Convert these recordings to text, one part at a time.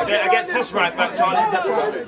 Against this right back, Charlie. Definitely.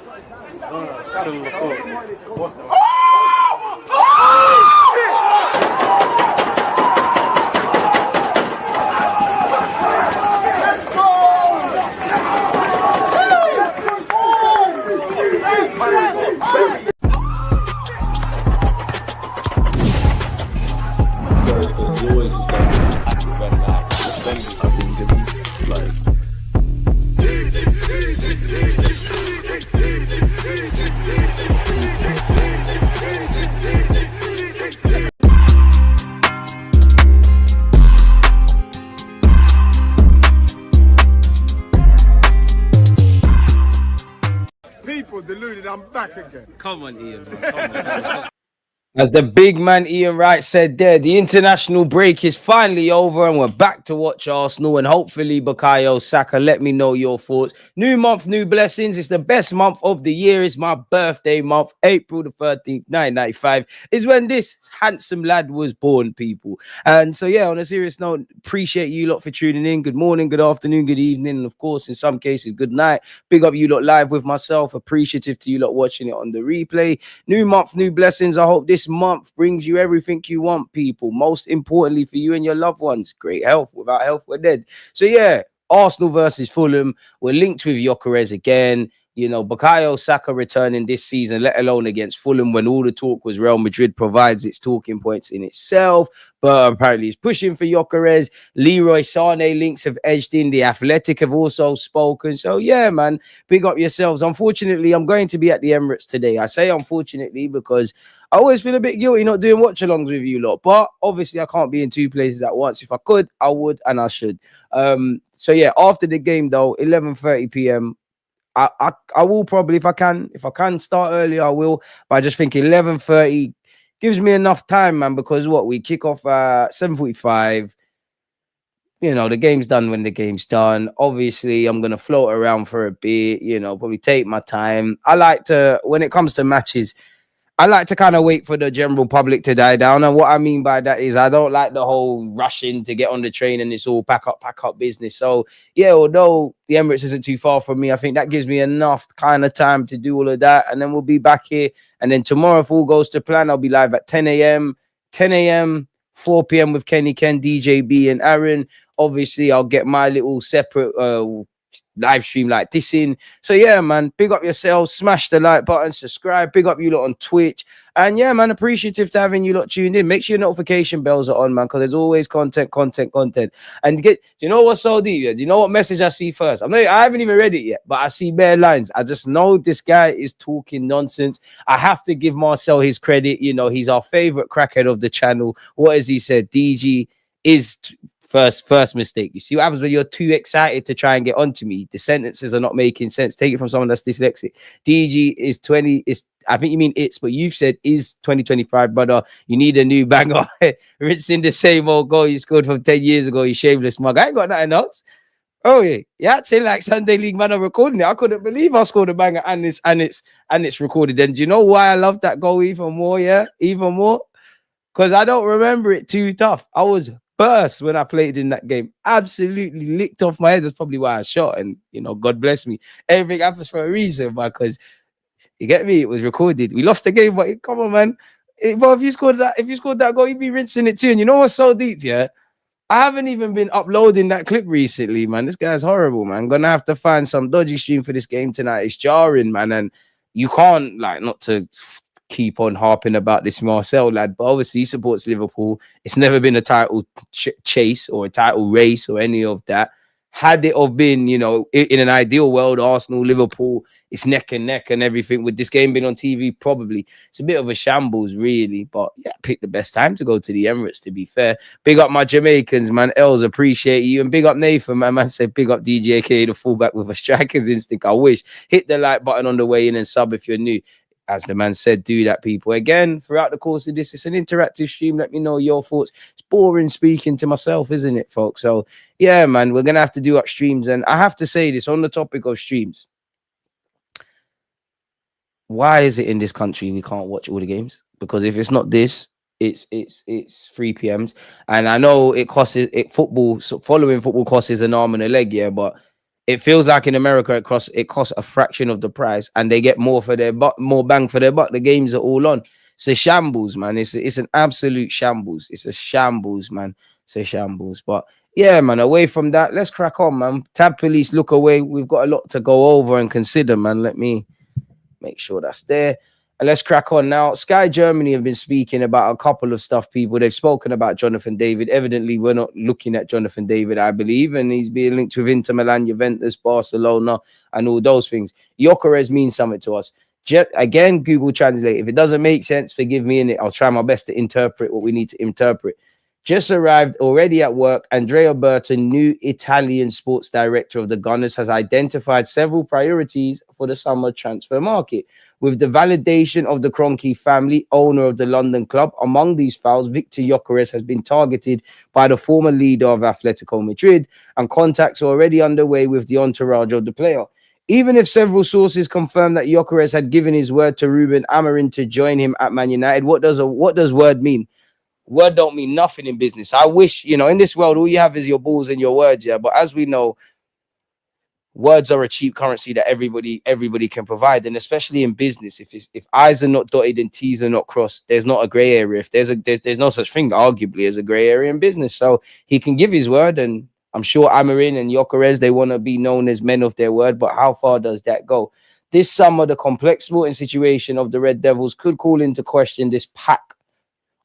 Deluded, I'm back again. Come on, Ian. Come on. As the big man Ian Wright said there, the international break is finally over and we're back to watch Arsenal and hopefully Bukayo Saka. Let me know your thoughts. New month, new blessings. It's the best month of the year. It's my birthday month. April the 13th, 1995 is when this handsome lad was born, people. And so, yeah, on a serious note, appreciate you lot for tuning in. Good morning, good afternoon, good evening. And of course, in some cases, good night. Big up you lot live with myself. Appreciative to you lot watching it on the replay. New month, new blessings. I hope this month brings you everything you want, people. Most importantly for you and your loved ones, great health. Without health, we're dead. So yeah, Arsenal versus Fulham. We're linked with Gyokeres again. You know, Bukayo Saka returning this season, let alone against Fulham, when all the talk was Real Madrid provides its talking points in itself. But apparently he's pushing for Gyokeres. Leroy Sané links have edged in. The Athletic have also spoken. So, yeah, man, big up yourselves. Unfortunately, I'm going to be at the Emirates today. I say unfortunately because I always feel a bit guilty not doing watch-alongs with you lot. But obviously, I can't be in two places at once. If I could, I would and I should. So, yeah, after the game, though, 11:30 p.m., I will probably, if I can start early, I will. But I just think 11:30 gives me enough time, man, because we kick off at 7:45. You know, the game's done when the game's done. Obviously, I'm going to float around for a bit, you know, probably take my time. I like to, when it comes to matches, I like to kind of wait for the general public to die down. And what I mean by that is I don't like the whole rushing to get on the train and it's all pack up business. So, yeah, although the Emirates isn't too far from me, I think that gives me enough kind of time to do all of that. And then we'll be back here. And then tomorrow, if all goes to plan, I'll be live at 10 a.m., 4 p.m. with Kenny, Ken, DJB, and Aaron. Obviously, I'll get my little separate live stream like this in. So yeah, man, big up yourselves, smash the like button, subscribe, big up you lot on Twitch. And yeah, man, appreciative to having you lot tuned in. Make sure your notification bells are on, man, because there's always content. And do you know what's so deep? Do you know what message I see first? I haven't even read it yet, but I see bare lines. I just know this guy is talking nonsense. I have to give Marcel his credit. You know, he's our favorite crackhead of the channel. What has he said? DG is First mistake. You see what happens when you're too excited to try and get onto me? The sentences are not making sense. Take it from someone that's dyslexic. DG is 20. I think you mean it's, but you've said is 2025, brother. You need a new banger. Rinsing the same old goal you scored from 10 years ago. You shameless mug. I ain't got nothing else. Oh yeah, yeah. Say like Sunday League man, I'm recording it. I couldn't believe I scored a banger and it's recorded. And do you know why I love that goal even more? Yeah, even more because I don't remember it too tough. I was burst when I played in that game. Absolutely licked off my head. That's probably why I shot. And, you know, God bless me. Everything happens for a reason, because you get me? It was recorded. We lost the game, but come on, man. But if you scored that goal, you'd be rinsing it too. And you know what's so deep, yeah? I haven't even been uploading that clip recently, man. This guy's horrible, man. I'm going to have to find some dodgy stream for this game tonight. It's jarring, man. And you can't, like, not to keep on harping about this Marcel lad, but obviously he supports Liverpool. It's never been a title chase or a title race or any of that. Had it have been, you know, in an ideal world, Arsenal, Liverpool, it's neck and neck and everything. With this game being on TV, probably it's a bit of a shambles, really. But yeah, pick the best time to go to the Emirates, to be fair. Big up my Jamaicans, man. Els, appreciate you. And big up Nathan, man. Man said big up DJ, aka the fullback with a striker's instinct. I wish. Hit the like button on the way in and sub if you're new. As the man said, do that, people. Again, throughout the course of this, it's an interactive stream. Let me know your thoughts. It's boring speaking to myself, isn't it, folks? So, yeah, man, we're going to have to do up streams. And I have to say this on the topic of streams. Why is it in this country we can't watch all the games? Because if it's not this, it's 3 p.m.s. And I know it costs it football. So following football costs an arm and a leg, yeah, but it feels like in America it costs a fraction of the price, and they get more for their buck, more bang for their buck. The games are all on. It's a shambles, man. It's an absolute shambles. It's a shambles, man. It's a shambles. But yeah, man. Away from that, let's crack on, man. Tab police, look away. We've got a lot to go over and consider, man. Let me make sure that's there. And let's crack on now. Sky Germany have been speaking about a couple of stuff, people. They've spoken about Jonathan David. Evidently, we're not looking at Jonathan David, I believe, and he's being linked with Inter Milan, Juventus, Barcelona, and all those things. Gyokeres means something to us. Again, Google Translate. If it doesn't make sense, forgive me in it. I'll try my best to interpret what we need to interpret. Just arrived already at work, Andrea Berta, new Italian sports director of the Gunners, has identified several priorities for the summer transfer market. With the validation of the Kroenke family, owner of the London club, among these files, Viktor Gyökeres has been targeted by the former leader of Atletico Madrid, and contacts are already underway with the entourage of the player. Even if several sources confirm that Gyokeres had given his word to Ruben Amorim to join him at Man United, what does word mean? Word don't mean nothing in business. I wish, you know, in this world, all you have is your balls and your words, yeah. But as we know, words are a cheap currency that everybody can provide, and especially in business, if I's are not dotted and T's are not crossed, there's not a grey area. If there's no such thing, arguably, as a grey area in business. So he can give his word, and I'm sure Amorim and Gyokeres, they want to be known as men of their word. But how far does that go? This summer, the complex sporting situation of the Red Devils could call into question this pack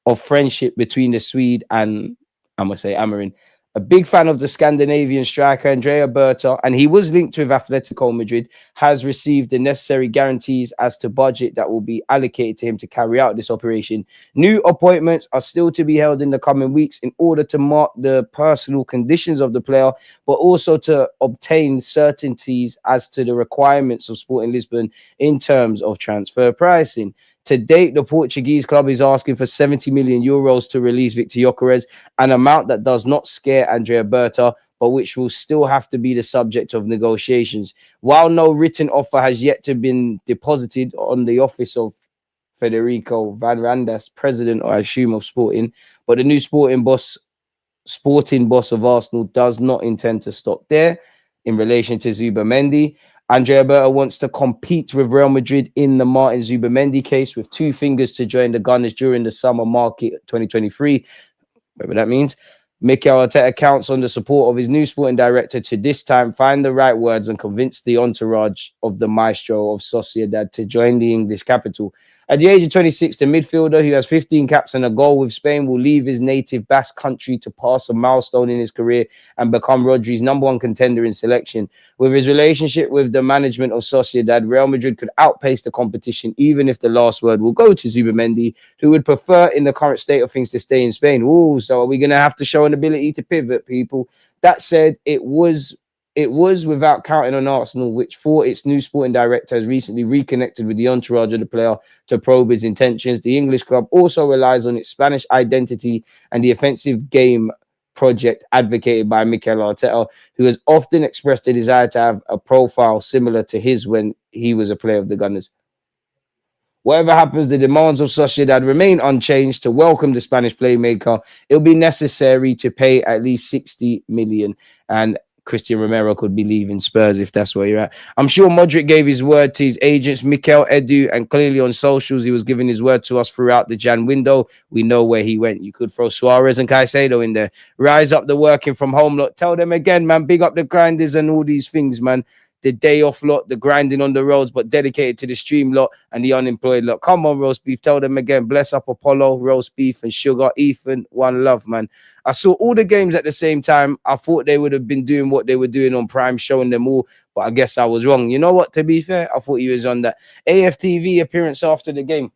of friendship between the Swede and, I'm going to say, Amorim. A big fan of the Scandinavian striker, Andrea Berta, and he was linked with Atletico Madrid, has received the necessary guarantees as to budget that will be allocated to him to carry out this operation. New appointments are still to be held in the coming weeks in order to mark the personal conditions of the player, but also to obtain certainties as to the requirements of Sporting Lisbon in terms of transfer pricing. To date, the Portuguese club is asking for 70 million euros to release Viktor Gyökeres, an amount that does not scare Andrea Berta, but which will still have to be the subject of negotiations. While no written offer has yet to been deposited on the office of Federico Van Randas, president, I assume, of Sporting, but the new sporting boss of Arsenal does not intend to stop there in relation to Zubimendi. Andrea Berta wants to compete with Real Madrid in the Martin Zubimendi case, with 2 fingers to join the Gunners during the summer market 2023, whatever that means. Mikel Arteta counts on the support of his new sporting director to this time find the right words and convince the entourage of the maestro of Sociedad to join the English capital. At the age of 26, the midfielder, who has 15 caps and a goal with Spain, will leave his native Basque country to pass a milestone in his career and become Rodri's #1 contender in selection. With his relationship with the management of Sociedad, Real Madrid could outpace the competition, even if the last word will go to Zubimendi, who would prefer, in the current state of things, to stay in Spain. Ooh, so are we going to have to show an ability to pivot, people? That said, it was without counting on Arsenal, which, for its new sporting director, has recently reconnected with the entourage of the player to probe his intentions. The English club also relies on its Spanish identity and the offensive game project advocated by Mikel Arteta, who has often expressed a desire to have a profile similar to his when he was a player of the Gunners. Whatever happens, the demands of Sociedad remain unchanged. To welcome the Spanish playmaker, it'll be necessary to pay at least 60 million, and Christian Romero could be leaving Spurs if that's where you're at. I'm sure Modric gave his word to his agents, Mikel, Edu, and clearly on socials, he was giving his word to us throughout the Jan window. We know where he went. You could throw Suarez and Caicedo in there. Rise up the working from home lot. Tell them again, man, big up the grinders and all these things, man. the day off lot, the grinding on the roads, but dedicated to the stream lot and the unemployed lot. Come on, roast beef. Tell them again. Bless up Apollo, roast beef and sugar. Ethan, one love, man. I saw all the games at the same time. I thought they would have been doing what they were doing on Prime, showing them all, but I guess I was wrong. You know what? To be fair, I thought he was on that AFTV appearance after the game.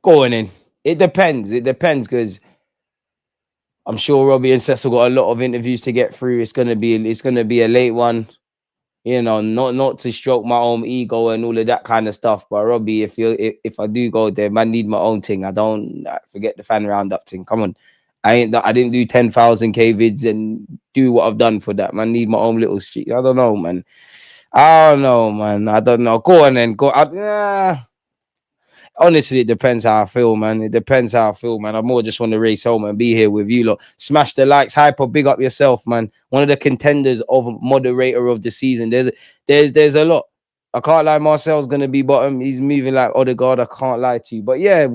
Going in. It depends. It depends because I'm sure Robbie and Cecil got a lot of interviews to get through. It's gonna be a late one. You know, not to stroke my own ego and all of that kind of stuff. But Robbie, if I do go there, man, need my own thing. I don't forget the fan roundup thing. Come on, I didn't do 10,000 K vids and do what I've done for that. Man, need my own little street. I don't know, man. I don't know, man. I don't know. Go on then. Go. Honestly, it depends how I feel, man. It depends how I feel, man. I more just want to race home and be here with you lot. Smash the likes, hyper, big up yourself, man. One of the contenders of moderator of the season. There's a lot. I can't lie, Marcel's gonna be bottom. He's moving like Odegaard. I can't lie to you. But yeah,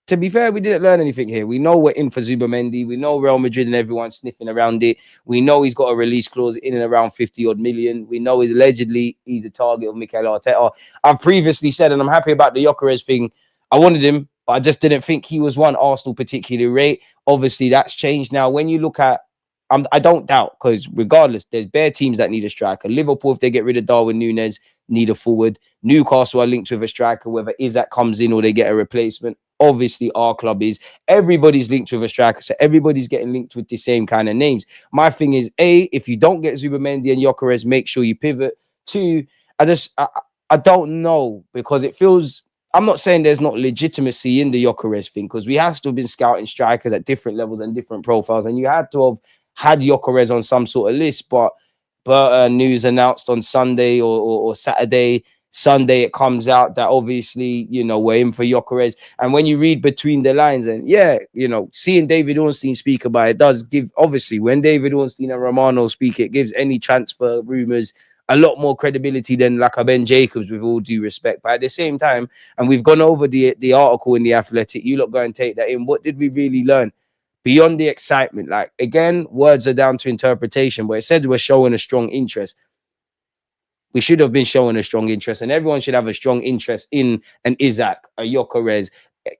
to be fair, we didn't learn anything here. We know we're in for Zubimendi. We know Real Madrid and everyone's sniffing around it. We know he's got a release clause in and around 50 odd million. We know he's a target of Mikel Arteta. I've previously said, and I'm happy about the Gyokeres thing. I wanted him, but I just didn't think he was one Arsenal particularly rate. Obviously, that's changed now. When you look at, I don't doubt, because regardless, there's bare teams that need a striker. Liverpool, if they get rid of Darwin Núñez, need a forward. Newcastle are linked with a striker, whether Isaac comes in or they get a replacement. Obviously, our club is. Everybody's linked with a striker, so everybody's getting linked with the same kind of names. My thing is, A, if you don't get Zubimendi and Gyokeres, make sure you pivot. Two, I don't know, because it feels... I'm not saying there's not legitimacy in the Gyokeres thing, because we have still been scouting strikers at different levels and different profiles, and you had to have had Gyokeres on some sort of list, but Berta news announced on Sunday or Saturday. Sunday it comes out that obviously, you know, we're in for Gyokeres. And when you read between the lines, and yeah, you know, seeing David Ornstein speak about it does give, obviously, when David Ornstein and Romano speak, it gives any transfer rumors a lot more credibility than like a Ben Jacobs, with all due respect. But at the same time, and we've gone over the article in The Athletic, you lot go and take that in. What did we really learn? Beyond the excitement, like, again, words are down to interpretation, but it said we're showing a strong interest. We should have been showing a strong interest, and everyone should have a strong interest in an Isaac, a Gyokeres,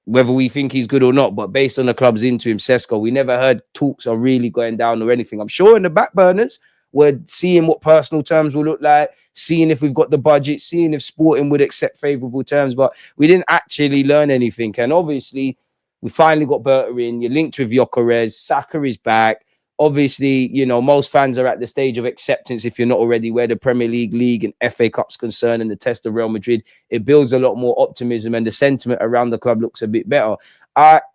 whether we think he's good or not. But based on the club's into him, Sesko, we never heard talks are really going down or anything. I'm sure in the back burners, we're seeing what personal terms will look like, seeing if we've got the budget, seeing if Sporting would accept favourable terms, but we didn't actually learn anything. And obviously, we finally got Berta in. You're linked with Gyokeres. Saka is back. Obviously, you know, most fans are at the stage of acceptance, if you're not already, where the Premier League and FA Cup's concerned, and the test of Real Madrid. It builds a lot more optimism, and the sentiment around the club looks a bit better.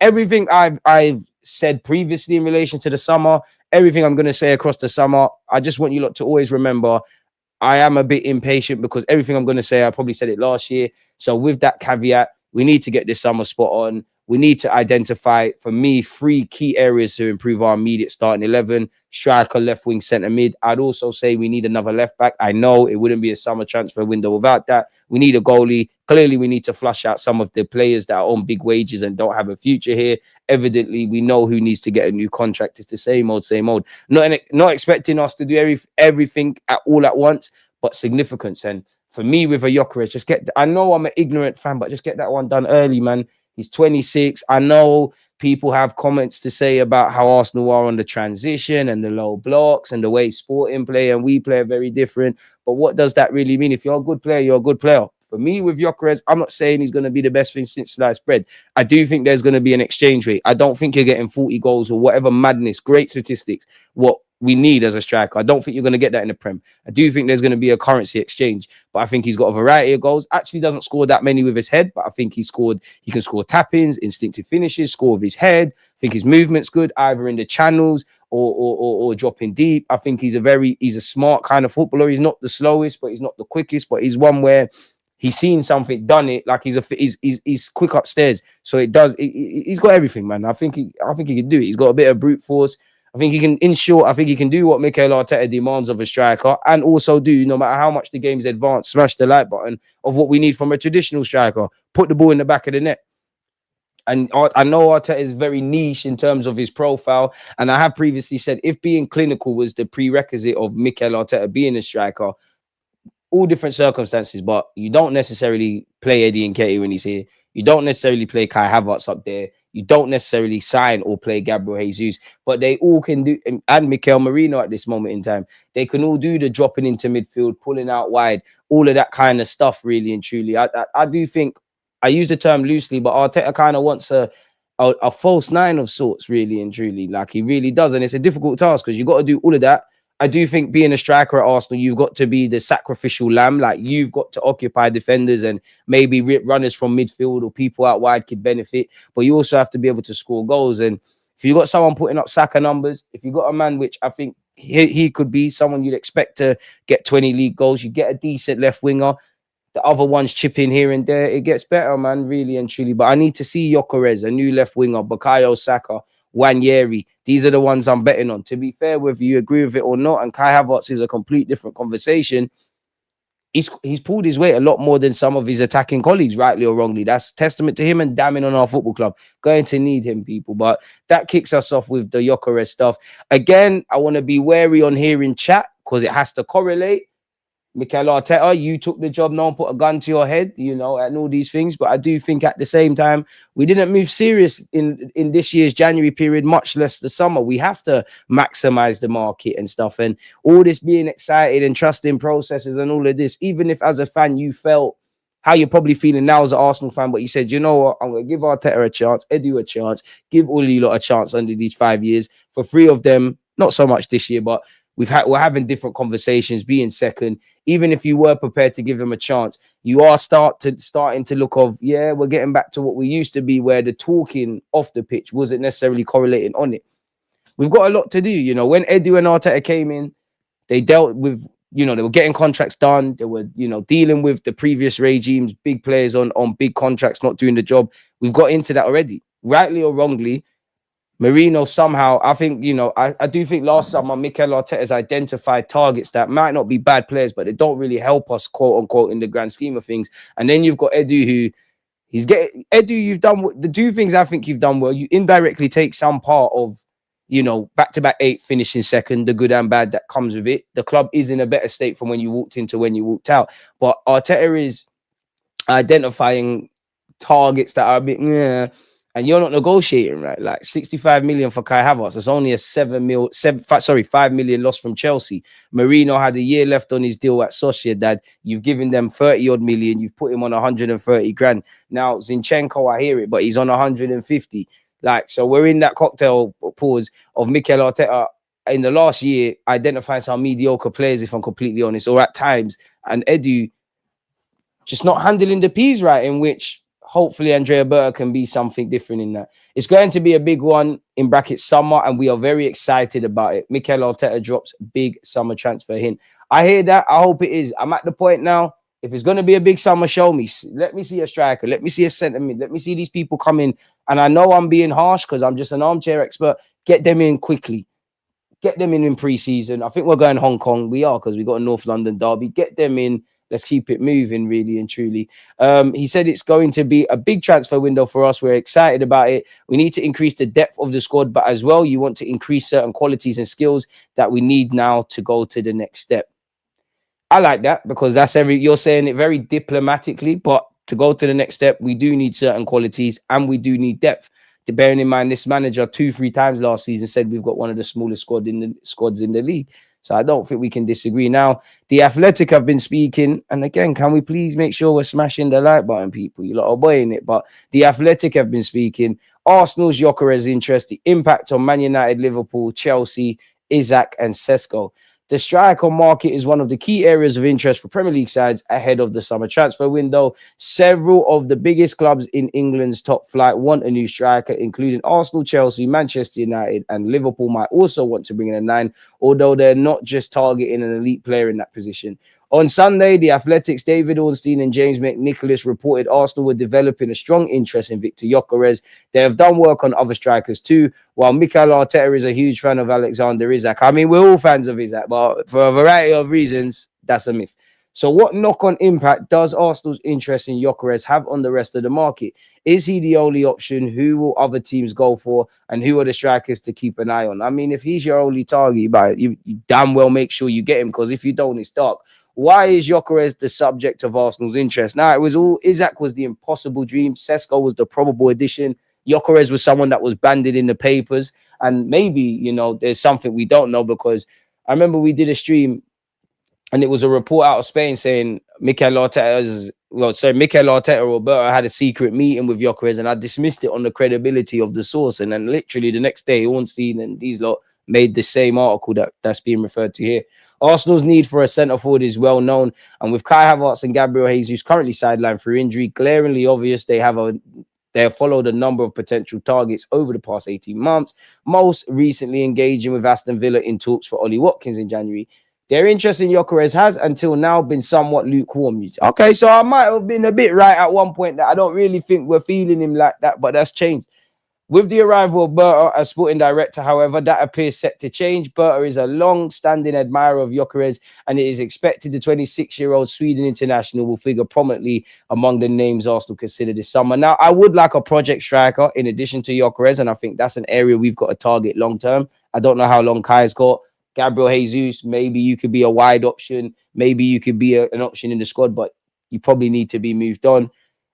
Everything I've said previously in relation to the summer, everything I'm going to say across the summer, I just want you lot to always remember, I am a bit impatient, because everything I'm going to say, I probably said it last year. So with that caveat, we need to get this summer spot on. We need to identify, for me, 3 key areas to improve our immediate starting 11. Striker, left wing, centre mid. I'd also say we need another left back. I know it wouldn't be a summer transfer window without that. We need a goalie. Clearly, we need to flush out some of the players that are on big wages and don't have a future here. Evidently, we know who needs to get a new contract. It's the same old, same old. Not expecting us to do everything all at once, but significance. And for me, with a Gyokeres, just get... I know I'm an ignorant fan, but just get that one done early, man. He's 26. I know people have comments to say about how Arsenal are on the transition and the low blocks and the way Sporting play and we play are very different. But what does that really mean? If you're a good player, you're a good player. For me, with Gyokeres, I'm not saying he's going to be the best thing since sliced bread. I do think there's going to be an exchange rate. I don't think you're getting 40 goals or whatever madness, great statistics, what we need as a striker. I don't think you're going to get that in the Prem. I do think there's going to be a currency exchange, but I think he's got a variety of goals. Actually doesn't score that many with his head, but I think he can score tap-ins, instinctive finishes, score with his head. I think his movement's good, either in the channels or dropping deep. I think he's a smart kind of footballer. He's not the slowest, but he's not the quickest, but he's one where he's seen something, done it. Like he's quick upstairs. So he's got everything, man. I think he can do it. He's got a bit of brute force. I think he can, in short, I think he can do what Mikel Arteta demands of a striker, and also do, no matter how much the game's advanced, smash the like button of what we need from a traditional striker. Put the ball in the back of the net. And I know Arteta is very niche in terms of his profile. And I have previously said if being clinical was the prerequisite of Mikel Arteta being a striker, all different circumstances, but you don't necessarily play Eddie Nketiah when he's here. You don't necessarily play Kai Havertz up there. You don't necessarily sign or play Gabriel Jesus, but they all can do, and Mikel Merino at this moment in time, they can all do the dropping into midfield, pulling out wide, all of that kind of stuff, really and truly. I do think, I use the term loosely, but Arteta kind of wants a false nine of sorts, really and truly. Like he really does. And it's a difficult task because you got to do all of that. I do think being a striker at Arsenal, you've got to be the sacrificial lamb. Like you've got to occupy defenders and maybe runners from midfield or people out wide could benefit. But you also have to be able to score goals. And if you've got someone putting up Saka numbers, if you've got a man, which I think he could be someone you'd expect to get 20 league goals, you get a decent left winger. The other ones chip in here and there. It gets better, man, really and truly. But I need to see Gyokeres, a new left winger, Bukayo Saka, Wanyeri. These are the ones I'm betting on. To be fair, whether you agree with it or not, and Kai Havertz is a complete different conversation. He's pulled his weight a lot more than some of his attacking colleagues, rightly or wrongly. That's testament to him and damning on our football club. Going to need him, people. But that kicks us off with the Gyokeres stuff. Again, I want to be wary on hearing chat because it has to correlate. Mikel Arteta, you took the job, no one put a gun to your head, you know, and all these things. But I do think at the same time, we didn't move serious in this year's January period, much less the summer. We have to maximize the market and stuff. And all this being excited and trusting processes and all of this, even if as a fan you felt how you're probably feeling now as an Arsenal fan, but you said, you know what, I'm going to give Arteta a chance, Edu a chance, give all you lot a chance under these 5 years. For 3 of them, not so much this year, but we're having different conversations, being second. Even if you were prepared to give them a chance, you are starting to look of, yeah, we're getting back to what we used to be, where the talking off the pitch wasn't necessarily correlating on it. We've got a lot to do. You know, when Edu and Arteta came in, they dealt with, you know, they were getting contracts done. They were, you know, dealing with the previous regimes, big players on big contracts, not doing the job. We've got into that already, rightly or wrongly. Merino somehow, I think, you know, I do think last summer Mikel Arteta has identified targets that might not be bad players, but they don't really help us, quote unquote, in the grand scheme of things. And then you've got Edu, who he's getting. Edu, you've done the 2 things I think you've done well. You indirectly take some part of, you know, back-to-back 8 finishing second, the good and bad that comes with it. The club is in a better state from when you walked in to when you walked out. But Arteta is identifying targets that are a bit, yeah. And you're not negotiating, right? Like 65 million for Kai Havertz. It's only a 5 million loss from Chelsea. Merino had a year left on his deal at Sociedad. You've given them 30 odd million. You've put him on 130 grand. Now, Zinchenko, I hear it, but he's on 150. Like, so we're in that cocktail pause of Mikel Arteta in the last year identifying some mediocre players, if I'm completely honest, or at times, and Edu just not handling the P's right, in which hopefully Andrea Berta can be something different in that. It's going to be a big one, in brackets, summer, and we are very excited about it. Mikel Arteta drops big summer transfer hint. I hear that. I hope it is. I'm at the point now, if it's going to be a big summer, show me. Let me see a striker. Let me see a centre mid. Let me see these people come in. And I know I'm being harsh because I'm just an armchair expert. Get them in quickly. Get them in pre-season. I think we're going Hong Kong. We are, because we got a North London derby. Get them in. Let's keep it moving, really and truly. He said it's going to be a big transfer window for us. We're excited about it. We need to increase the depth of the squad, but as well, you want to increase certain qualities and skills that we need now to go to the next step. I like that, because you're saying it very diplomatically, but to go to the next step, we do need certain qualities and we do need depth. Bearing in mind, this manager 2-3 times last season said we've got one of the smallest squads in the league. So I don't think we can disagree. Now, The Athletic have been speaking, and again, can we please make sure we're smashing the like button, people? You lot are buying it, but The Athletic have been speaking. Arsenal's Gyokeres interest, the impact on Man United, Liverpool, Chelsea, Isaac, and Sesko. The striker market is one of the key areas of interest for Premier League sides ahead of the summer transfer window. Several of the biggest clubs in England's top flight want a new striker, including Arsenal, Chelsea, Manchester United, and Liverpool might also want to bring in a 9, although they're not just targeting an elite player in that position. On Sunday, The Athletic's David Ornstein and James McNicholas reported Arsenal were developing a strong interest in Viktor Gyökeres. They have done work on other strikers too, while Mikel Arteta is a huge fan of Alexander Isak. I mean, we're all fans of Isak, but for a variety of reasons, that's a myth. So what knock-on impact does Arsenal's interest in Gyokeres have on the rest of the market? Is he the only option? Who will other teams go for? And who are the strikers to keep an eye on? I mean, if he's your only target, you damn well make sure you get him, because if you don't, it's dark. Why is Gyokeres the subject of Arsenal's interest? Now, it was all Isaac was the impossible dream. Sesko was the probable addition. Gyokeres was someone that was banded in the papers. And maybe, you know, there's something we don't know, because I remember we did a stream and it was a report out of Spain saying Mikel Arteta or Roberto had a secret meeting with Gyokeres, and I dismissed it on the credibility of the source. And then literally the next day, Ornstein and these lot made the same article that's being referred to here. Arsenal's need for a centre forward is well known, and with Kai Havertz and Gabriel Jesus currently sidelined through injury, glaringly obvious they have followed a number of potential targets over the past 18 months, most recently engaging with Aston Villa in talks for Ollie Watkins in January. Their interest in Gyokeres has until now been somewhat lukewarm. Okay, so I might have been a bit right at one point that I don't really think we're feeling him like that, but that's changed. With the arrival of Berta as sporting director, however, that appears set to change. Berta is a long-standing admirer of Gyokeres, and it is expected the 26-year-old Sweden international will figure prominently among the names Arsenal consider this summer. Now, I would like a project striker in addition to Gyokeres, and I think that's an area we've got to target long-term. I don't know how long Kai's got. Gabriel Jesus, maybe you could be a wide option. Maybe you could be an option in the squad, but you probably need to be moved on.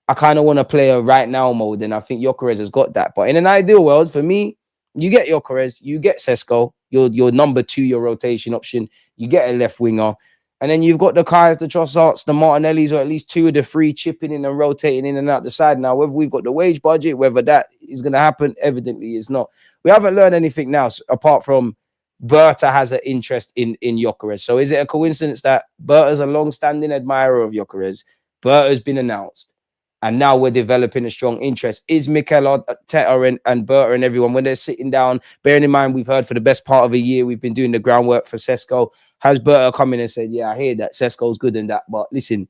I kind of want to play a right now mode, and I think Gyokeres has got that. But in an ideal world, for me, you get Gyokeres, you get Sesko, your number 2, your rotation option, you get a left winger, and then you've got the Kais, the Trossards, the Martinellis, or at least 2 of the 3 chipping in and rotating in and out the side. Now, whether we've got the wage budget, whether that is going to happen, evidently is not. We haven't learned anything now, apart from Berta has an interest in Gyokeres. So is it a coincidence that Berta's a long-standing admirer of Gyokeres? Berta's been announced, and now we're developing a strong interest. Is Mikel Arteta and Berta and everyone, when they're sitting down, bearing in mind we've heard for the best part of a year, we've been doing the groundwork for Sesko, has Berta come in and said, yeah, I hear that Sesko's good and that, but listen,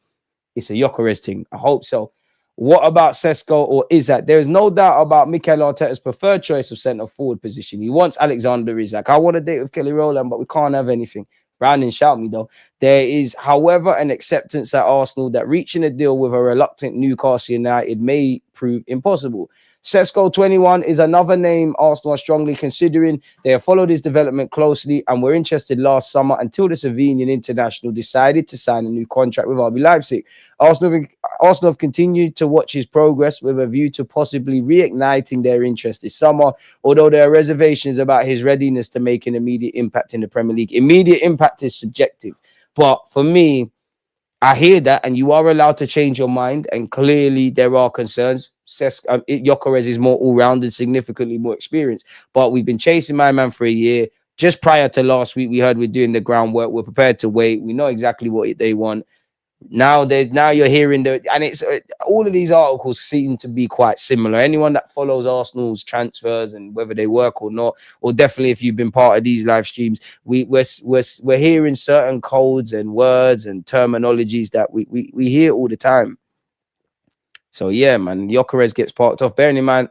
it's a Gyokeres thing. I hope so. What about Sesko or Isaac? There is no doubt about Mikel Arteta's preferred choice of centre forward position. He wants Alexander Isaac. I want a date with Kelly Rowland, but we can't have anything. Brandon, shout me though. There is, however, an acceptance at Arsenal that reaching a deal with a reluctant Newcastle United may prove impossible. Sesko 21 is another name Arsenal are strongly considering. They have followed his development closely and were interested last summer until the Slovenian international decided to sign a new contract with RB Leipzig. Arsenal have continued to watch his progress with a view to possibly reigniting their interest this summer, although there are reservations about his readiness to make an immediate impact in the Premier League. Immediate impact is subjective, but for me, I hear that, and you are allowed to change your mind, and clearly there are concerns. Gyokeres is more all-rounded, significantly more experienced, but we've been chasing my man for a year. Just prior to last week, we heard we're doing the groundwork. We're prepared to wait. We know exactly what they want. Now you're hearing and it's all of these articles seem to be quite similar. Anyone that follows Arsenal's transfers and whether they work or not, or definitely if you've been part of these live streams, we're hearing certain codes and words and terminologies that we hear all the time. So yeah, man, Gyokeres gets parked off. Bearing in mind,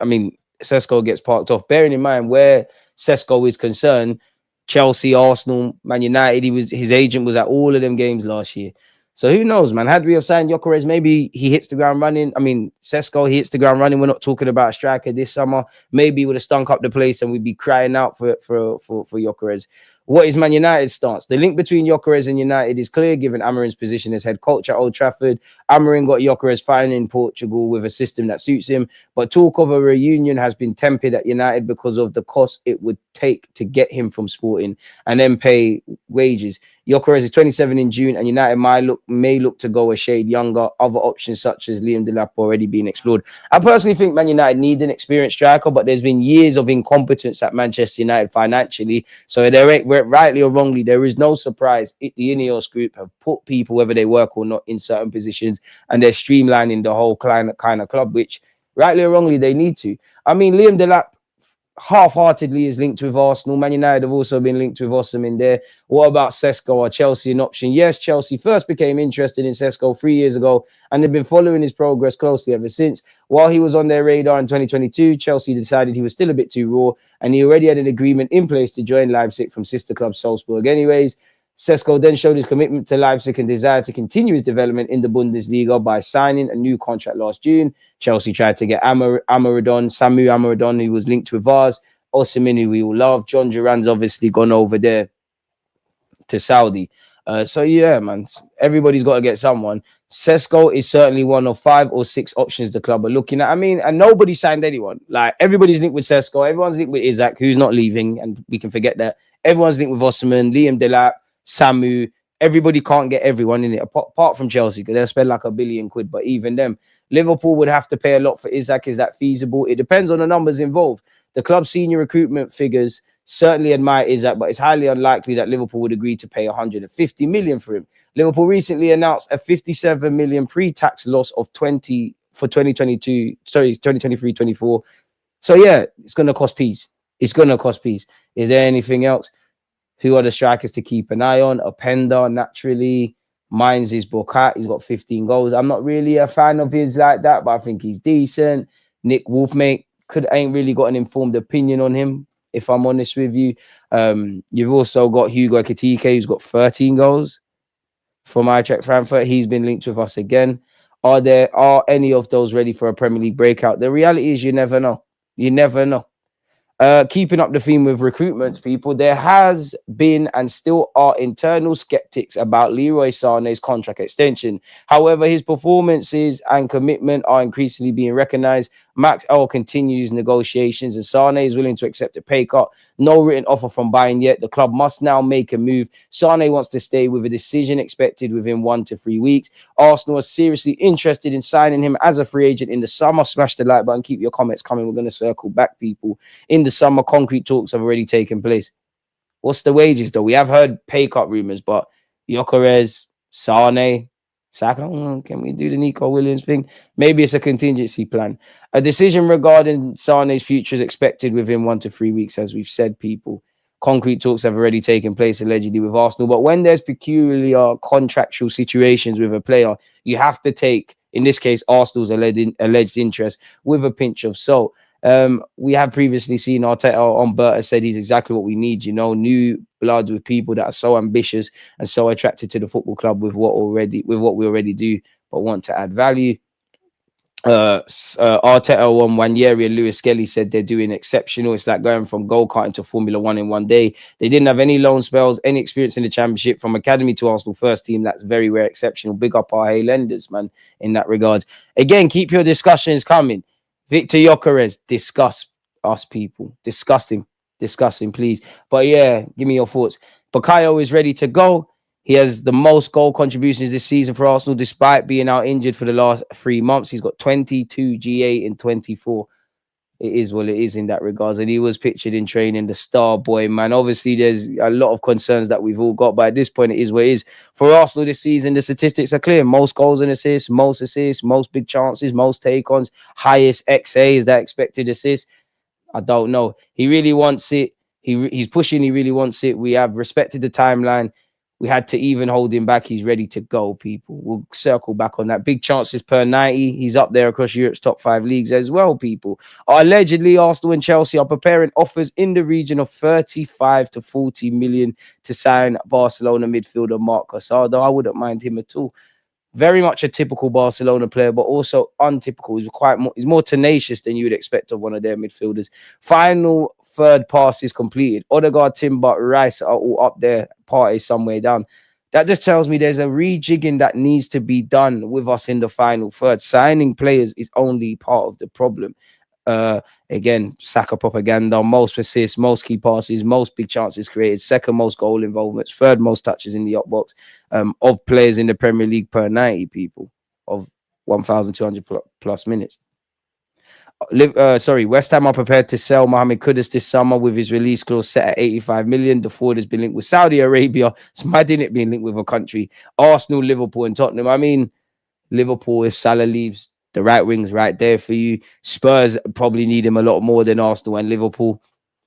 Sesko gets parked off. Bearing in mind where Sesko is concerned, Chelsea, Arsenal, Man United, his agent was at all of them games last year. So who knows, man? Had we have signed Gyokeres, maybe he hits the ground running. Sesko, he hits the ground running. We're not talking about a striker this summer. Maybe he would have stunk up the place and we'd be crying out for Gyokeres. What is Man United's stance? The link between Gyokeres and United is clear, given Amorim's position as head coach at Old Trafford. Amorim got Gyokeres fine in Portugal with a system that suits him, but talk of a reunion has been tempered at United because of the cost it would take to get him from Sporting and then pay wages. Gyokeres is 27 in June, and United may look to go a shade younger. Other options such as Liam Delap already being explored. I personally think Man United need an experienced striker, but there's been years of incompetence at Manchester United financially. So rightly or wrongly, there is no surprise. The Ineos group have put people, whether they work or not, in certain positions, and they're streamlining the whole kind of club, which rightly or wrongly they need to. Liam Delap half-heartedly is linked with Arsenal. Man United have also been linked with Osimhen in there. What about Sesko? Are Chelsea an option? Yes, Chelsea first became interested in Sesko 3 years ago, and they've been following his progress closely ever since. While he was on their radar in 2022, Chelsea decided he was still a bit too raw, and he already had an agreement in place to join Leipzig from sister club Salzburg anyways. Sesko then showed his commitment to Leipzig and desire to continue his development in the Bundesliga by signing a new contract last June. Chelsea tried to get Samu Amaradon, who was linked with Vars. Osimhen, who we all love. John Duran's obviously gone over there to Saudi. So yeah, man, everybody's got to get someone. Sesko is certainly one of 5 or 6 options the club are looking at. I mean, and nobody signed anyone. Like, everybody's linked with Sesko. Everyone's linked with Isaac, who's not leaving, and we can forget that. Everyone's linked with Osimhen, Liam Delap, Samu. Everybody can't get everyone in it, apart from Chelsea, because they'll spend like £1 billion. But even them, Liverpool would have to pay a lot for Isaac. Is that feasible? It depends on the numbers involved. The club's senior recruitment figures certainly admire Isaac, but it's highly unlikely that Liverpool would agree to pay 150 million for him. Liverpool recently announced a 57 million pre-tax loss of 2023-24. So yeah, it's going to cost peas. It's going to cost peas. Is there anything else? Who are the strikers to keep an eye on? Openda, naturally. Mine's is Bocat. He's got 15 goals. I'm not really a fan of his like that, but I think he's decent. Nick Wolfmate ain't really got an informed opinion on him, if I'm honest with you. You've also got Hugo Ekitike, who's got 13 goals from Eintracht Frankfurt. He's been linked with us again. Are any of those ready for a Premier League breakout? The reality is you never know. You never know. Keeping up the theme with recruitments, people, there has been and still are internal skeptics about Leroy Sané's contract extension. However, his performances and commitment are increasingly being recognized. Max L continues negotiations and Sané is willing to accept a pay cut. No written offer from Bayern yet. The club must now make a move. Sané wants to stay with a decision expected within 1 to 3 weeks. Arsenal are seriously interested in signing him as a free agent in the summer. Smash the like button. Keep your comments coming. We're going to circle back, people. In the summer, concrete talks have already taken place. What's the wages, though? We have heard pay cut rumors, but Gyokeres, Sané, Saka, can we do the Nico Williams thing? Maybe it's a contingency plan. A decision regarding Sané's future is expected within 1 to 3 weeks, as we've said, people. Concrete talks have already taken place, allegedly, with Arsenal. But when there's peculiar contractual situations with a player, you have to take, in this case, Arsenal's alleged interest with a pinch of salt. We have previously seen Arteta on Berta said he's exactly what we need, new blood with people that are so ambitious and so attracted to the football club with what we already do, but want to add value. Arteta on Wanjeri and Lewis Skelly said they're doing exceptional. It's like going from go-karting to Formula One in one day. They didn't have any loan spells, any experience in the Championship, from academy to Arsenal first team. That's very rare, exceptional. Big up our Highlanders, man, in that regard. Again, keep your discussions coming. Viktor Gyökeres, discuss us, people. Disgusting, please. But yeah, give me your thoughts. Bukayo is ready to go. He has the most goal contributions this season for Arsenal, despite being out injured for the last 3 months. He's got 22 GA in 24. It is what it is in that regards. And he was pictured in training, the star boy, man. Obviously, there's a lot of concerns that we've all got, but at this point, it is what it is. For Arsenal this season, the statistics are clear. Most goals and assists, most big chances, most take-ons, highest XA. Is that expected assist? I don't know. He really wants it. He's pushing. He really wants it. We have respected the timeline. We had to even hold him back. He's ready to go, people. We'll circle back on that. Big chances per 90. He's up there across Europe's top 5 leagues as well, people. Allegedly, Arsenal and Chelsea are preparing offers in the region of 35 to 40 million to sign Barcelona midfielder Marc Casado. I wouldn't mind him at all. Very much a typical Barcelona player, but also untypical. He's more tenacious than you would expect of one of their midfielders. Final third pass is completed. Odegaard, Timber, Rice are all up there. Partey somewhere down. That just tells me there's a rejigging that needs to be done with us in the final third. Signing players is only part of the problem. Again, Saka propaganda, most assists, most key passes, most big chances created, second most goal involvements, third most touches in the up box of players in the Premier League per 90, people, of 1,200 plus minutes. West Ham are prepared to sell Mohammed Kudus this summer with his release clause set at 85 million. The forward has been linked with Saudi Arabia. It's mad, isn't it, being linked with a country? Arsenal, Liverpool, and Tottenham. I mean, Liverpool, if Salah leaves, the right wing's right there for you. Spurs probably need him a lot more than Arsenal and Liverpool.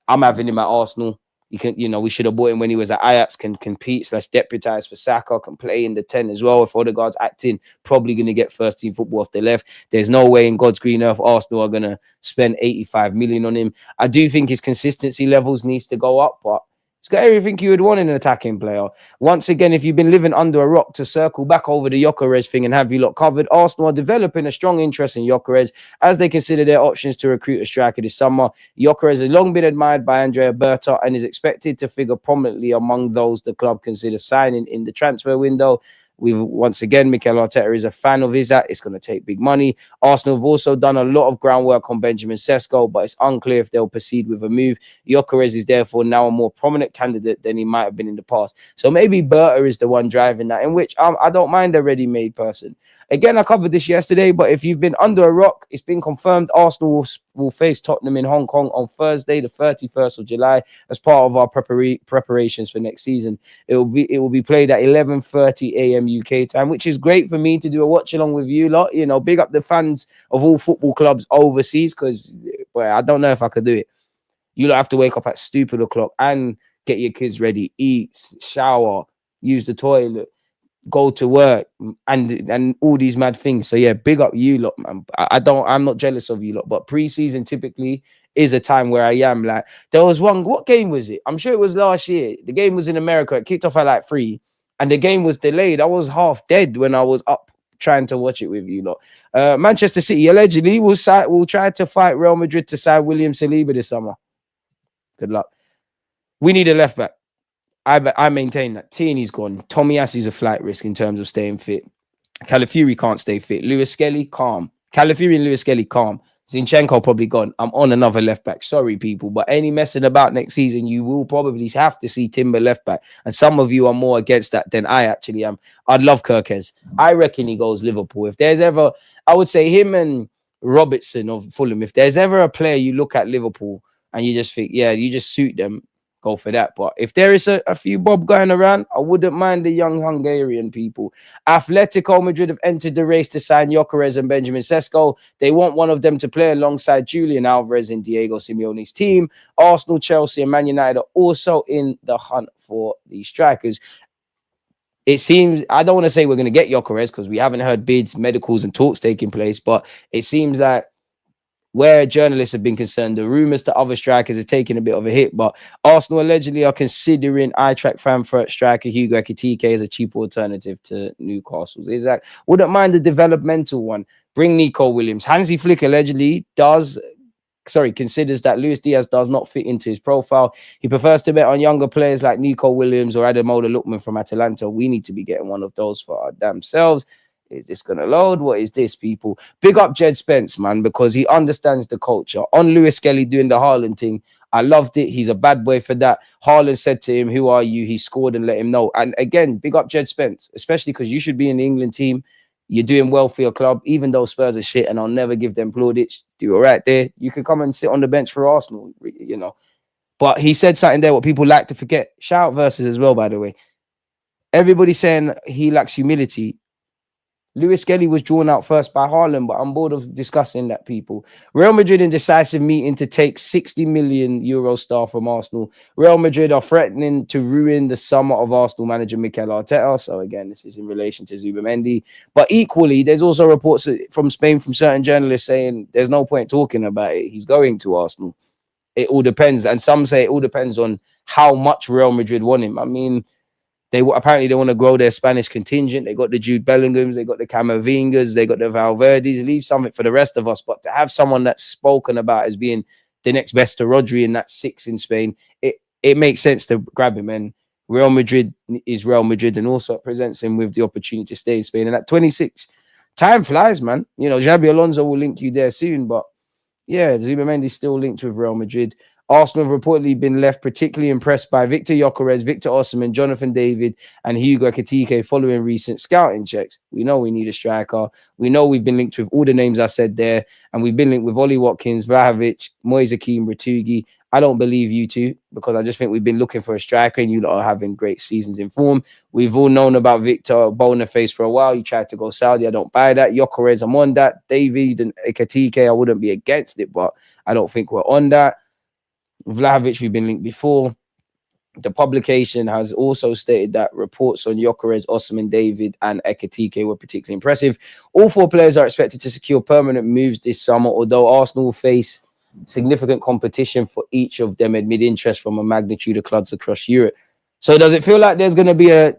I'm having him at Arsenal. We should have bought him when he was at Ajax, can compete / deputise for Saka, can play in the 10 as well. If Odegaard's acting, probably going to get first team football off the left. There's no way in God's green earth Arsenal are going to spend 85 million on him. I do think his consistency levels needs to go up, but It's got everything you would want in an attacking player. Once again, if you've been living under a rock, to circle back over the Gyokeres thing and have you lot covered, Arsenal are developing a strong interest in Gyokeres as they consider their options to recruit a striker this summer. Gyokeres has long been admired by Andrea Berta and is expected to figure prominently among those the club consider signing in the transfer window. Once again, Mikel Arteta is a fan of his. It's going to take big money. Arsenal have also done a lot of groundwork on Benjamin Sesko, but it's unclear if they'll proceed with a move. Gyokeres is therefore now a more prominent candidate than he might have been in the past. So maybe Berta is the one driving that, in which I don't mind a ready-made person. Again, I covered this yesterday, but if you've been under a rock, it's been confirmed Arsenal will face Tottenham in Hong Kong on Thursday, the 31st of July, as part of our preparations for next season. It will be played at 11:30 a.m. UK time, which is great for me to do a watch along with you lot. You know, big up the fans of all football clubs overseas, because I don't know if I could do it. You lot have to wake up at stupid o'clock and get your kids ready, eat, shower, use the toilet, go to work, and all these mad things. So yeah, big up you lot, man. I'm not jealous of you lot, but pre-season typically is a time where I am like, there was one, what game was it? I'm sure it was last year. The game was in America. It kicked off at like 3 and the game was delayed. I was half dead when I was up trying to watch it with you lot. Manchester City allegedly will try to fight Real Madrid to sign William Saliba this summer. Good luck. We need a left back. I maintain that. Tierney's gone. Tomiyasu's a flight risk in terms of staying fit. Calafiori can't stay fit. Lewis Skelly, calm. Calafiori and Lewis Skelly, calm. Zinchenko probably gone. I'm on another left back. Sorry, people. But any messing about next season, you will probably have to see Timber left back. And some of you are more against that than I actually am. I'd love Gyökeres. I reckon he goes Liverpool. If there's ever, I would say him and Robertson of Fulham, if there's ever a player you look at Liverpool and you just think, yeah, you just suit them, go for that. But if there is a few bob going around, I wouldn't mind the young Hungarian people. Atletico Madrid have entered the race to sign Gyokeres and Benjamin Sesko. They want one of them to play alongside Julian Alvarez in Diego Simeone's team. Arsenal, Chelsea and Man United are also in the hunt for these strikers. It seems, I don't want to say we're going to get Gyokeres because we haven't heard bids, medicals and talks taking place, but it seems that where journalists have been concerned, the rumours to other strikers are taking a bit of a hit, but Arsenal allegedly are considering Eintracht Frankfurt striker Hugo Ekitike as a cheap alternative to Newcastle's. Exactly. Wouldn't mind the developmental one. Bring Nico Williams. Hansi Flick allegedly considers that Luis Diaz does not fit into his profile. He prefers to bet on younger players like Nico Williams or Ademola Lookman from Atalanta. We need to be getting one of those for our damn selves. Is this going to load? What is this, people? Big up Jed Spence, man, because he understands the culture. On Lewis Skelly doing the Haaland thing, I loved it. He's a bad boy for that. Haaland said to him, who are you? He scored and let him know. And again, big up Jed Spence, especially because you should be in the England team. You're doing well for your club, even though Spurs are shit, and I'll never give them plaudits. Do all right there. You can come and sit on the bench for Arsenal, you know. But he said something there what people like to forget. Shout out Versus as well, by the way. Everybody's saying he lacks humility. Lewis Skelly was drawn out first by Haaland, but I'm bored of discussing that, people. Real Madrid in decisive meeting to take 60 million euro star from Arsenal. Real Madrid are threatening to ruin the summer of Arsenal manager Mikel Arteta. So again, this is in relation to Zubamendi. But equally, there's also reports from Spain from certain journalists saying there's no point talking about it. He's going to Arsenal. It all depends. And some say it all depends on how much Real Madrid want him. I mean, they want to grow their Spanish contingent. They got the Jude Bellinghams, they got the Camavingas, they got the Valverdes. Leave something for the rest of us. But to have someone that's spoken about as being the next best to Rodri in that 6 in Spain, it makes sense to grab him. And Real Madrid is Real Madrid, and also it presents him with the opportunity to stay in Spain. And at 26, time flies, man. You know, Xabi Alonso will link you there soon. But yeah, Zubamendi's still linked with Real Madrid. Arsenal have reportedly been left particularly impressed by Viktor Gyökeres, Victor Osimhen, Jonathan David, and Hugo Ekitike following recent scouting checks. We know we need a striker. We know we've been linked with all the names I said there, and we've been linked with Ollie Watkins, Vlahovic, Moise Kean, Ratugi. I don't believe you two, because I just think we've been looking for a striker, and you lot are having great seasons in form. We've all known about Victor Boniface for a while. He tried to go Saudi. I don't buy that. Gyökeres, I'm on that. David and Ekitike, I wouldn't be against it, but I don't think we're on that. Vlahovic, we've been linked before. The publication has also stated that reports on Gyokeres, Osimhen, David, and Ekitike were particularly impressive. All 4 players are expected to secure permanent moves this summer, although Arsenal will face significant competition for each of them amid interest from a magnitude of clubs across Europe. So does it feel like there's going to be a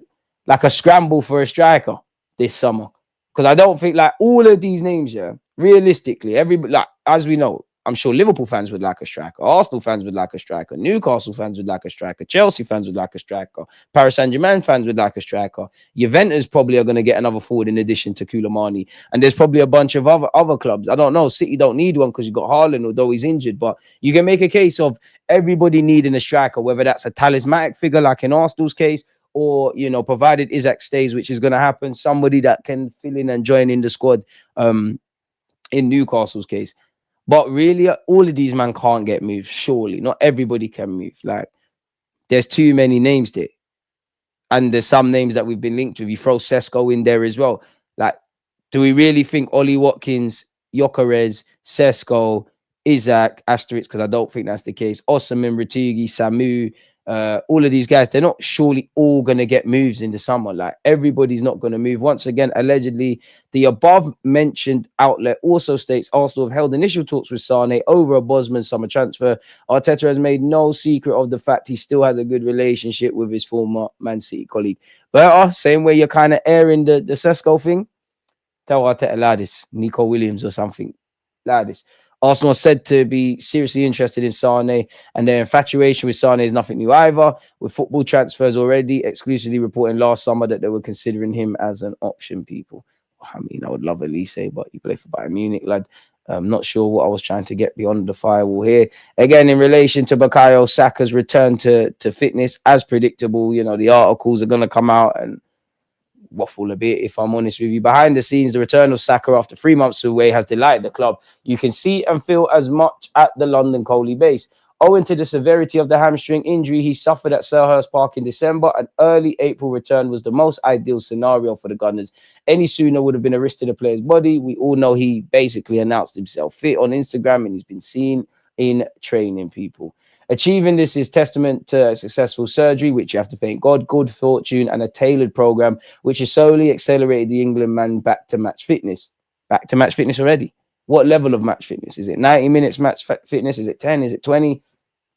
scramble for a striker this summer? Because I don't think like all of these names, yeah, realistically, as we know, I'm sure Liverpool fans would like a striker, Arsenal fans would like a striker, Newcastle fans would like a striker, Chelsea fans would like a striker, Paris Saint-Germain fans would like a striker. Juventus probably are going to get another forward in addition to Koulibaly, and there's probably a bunch of other clubs. I don't know. City don't need one because you got Haaland, although he's injured, but you can make a case of everybody needing a striker, whether that's a talismanic figure like in Arsenal's case, or, you know, provided Isaac stays, which is going to happen, somebody that can fill in and join in the squad in Newcastle's case. But really, all of these man can't get moved, surely. Not everybody can move. Like, there's too many names there. And there's some names that we've been linked with. You throw Sesko in there as well. Like, do we really think Ollie Watkins, Gyokeres, Sesko, Isaac, asterisk, because I don't think that's the case, Osimhen, Ratugi, Samu, all of these guys, they're not surely all going to get moves in the summer. Like, everybody's not going to move. Once again, allegedly, the above mentioned outlet also states Arsenal have held initial talks with Sane over a Bosman summer transfer. Arteta has made no secret of the fact he still has a good relationship with his former Man City colleague. But same way you're kind of airing the Sesko thing, tell Arteta like this, Nico Williams or something like this. Arsenal are said to be seriously interested in Sane, and their infatuation with Sane is nothing new either, with football transfers already exclusively reporting last summer that they were considering him as an option, people. I mean, I would love Elise, but you play for Bayern Munich, lad. I'm not sure what I was trying to get beyond the firewall here. Again, in relation to Bukayo Saka's return to fitness, as predictable, you know, the articles are going to come out and waffle a bit, if I'm honest with you. Behind the scenes, the return of Saka after 3 months away has delighted the club. You can see and feel as much at the London Coley base. Owing to the severity of the hamstring injury he suffered at Selhurst Park in December, an early April return was the most ideal scenario for the Gunners. Any sooner would have been a risk to the player's body. We all know he basically announced himself fit on Instagram, and he's been seen in training, people. Achieving this is testament to a successful surgery, which you have to thank God, good fortune, and a tailored program, which has solely accelerated the England man back to match fitness. Back to match fitness already. What level of match fitness? Is it 90 minutes match fitness? Is it 10? Is it 20?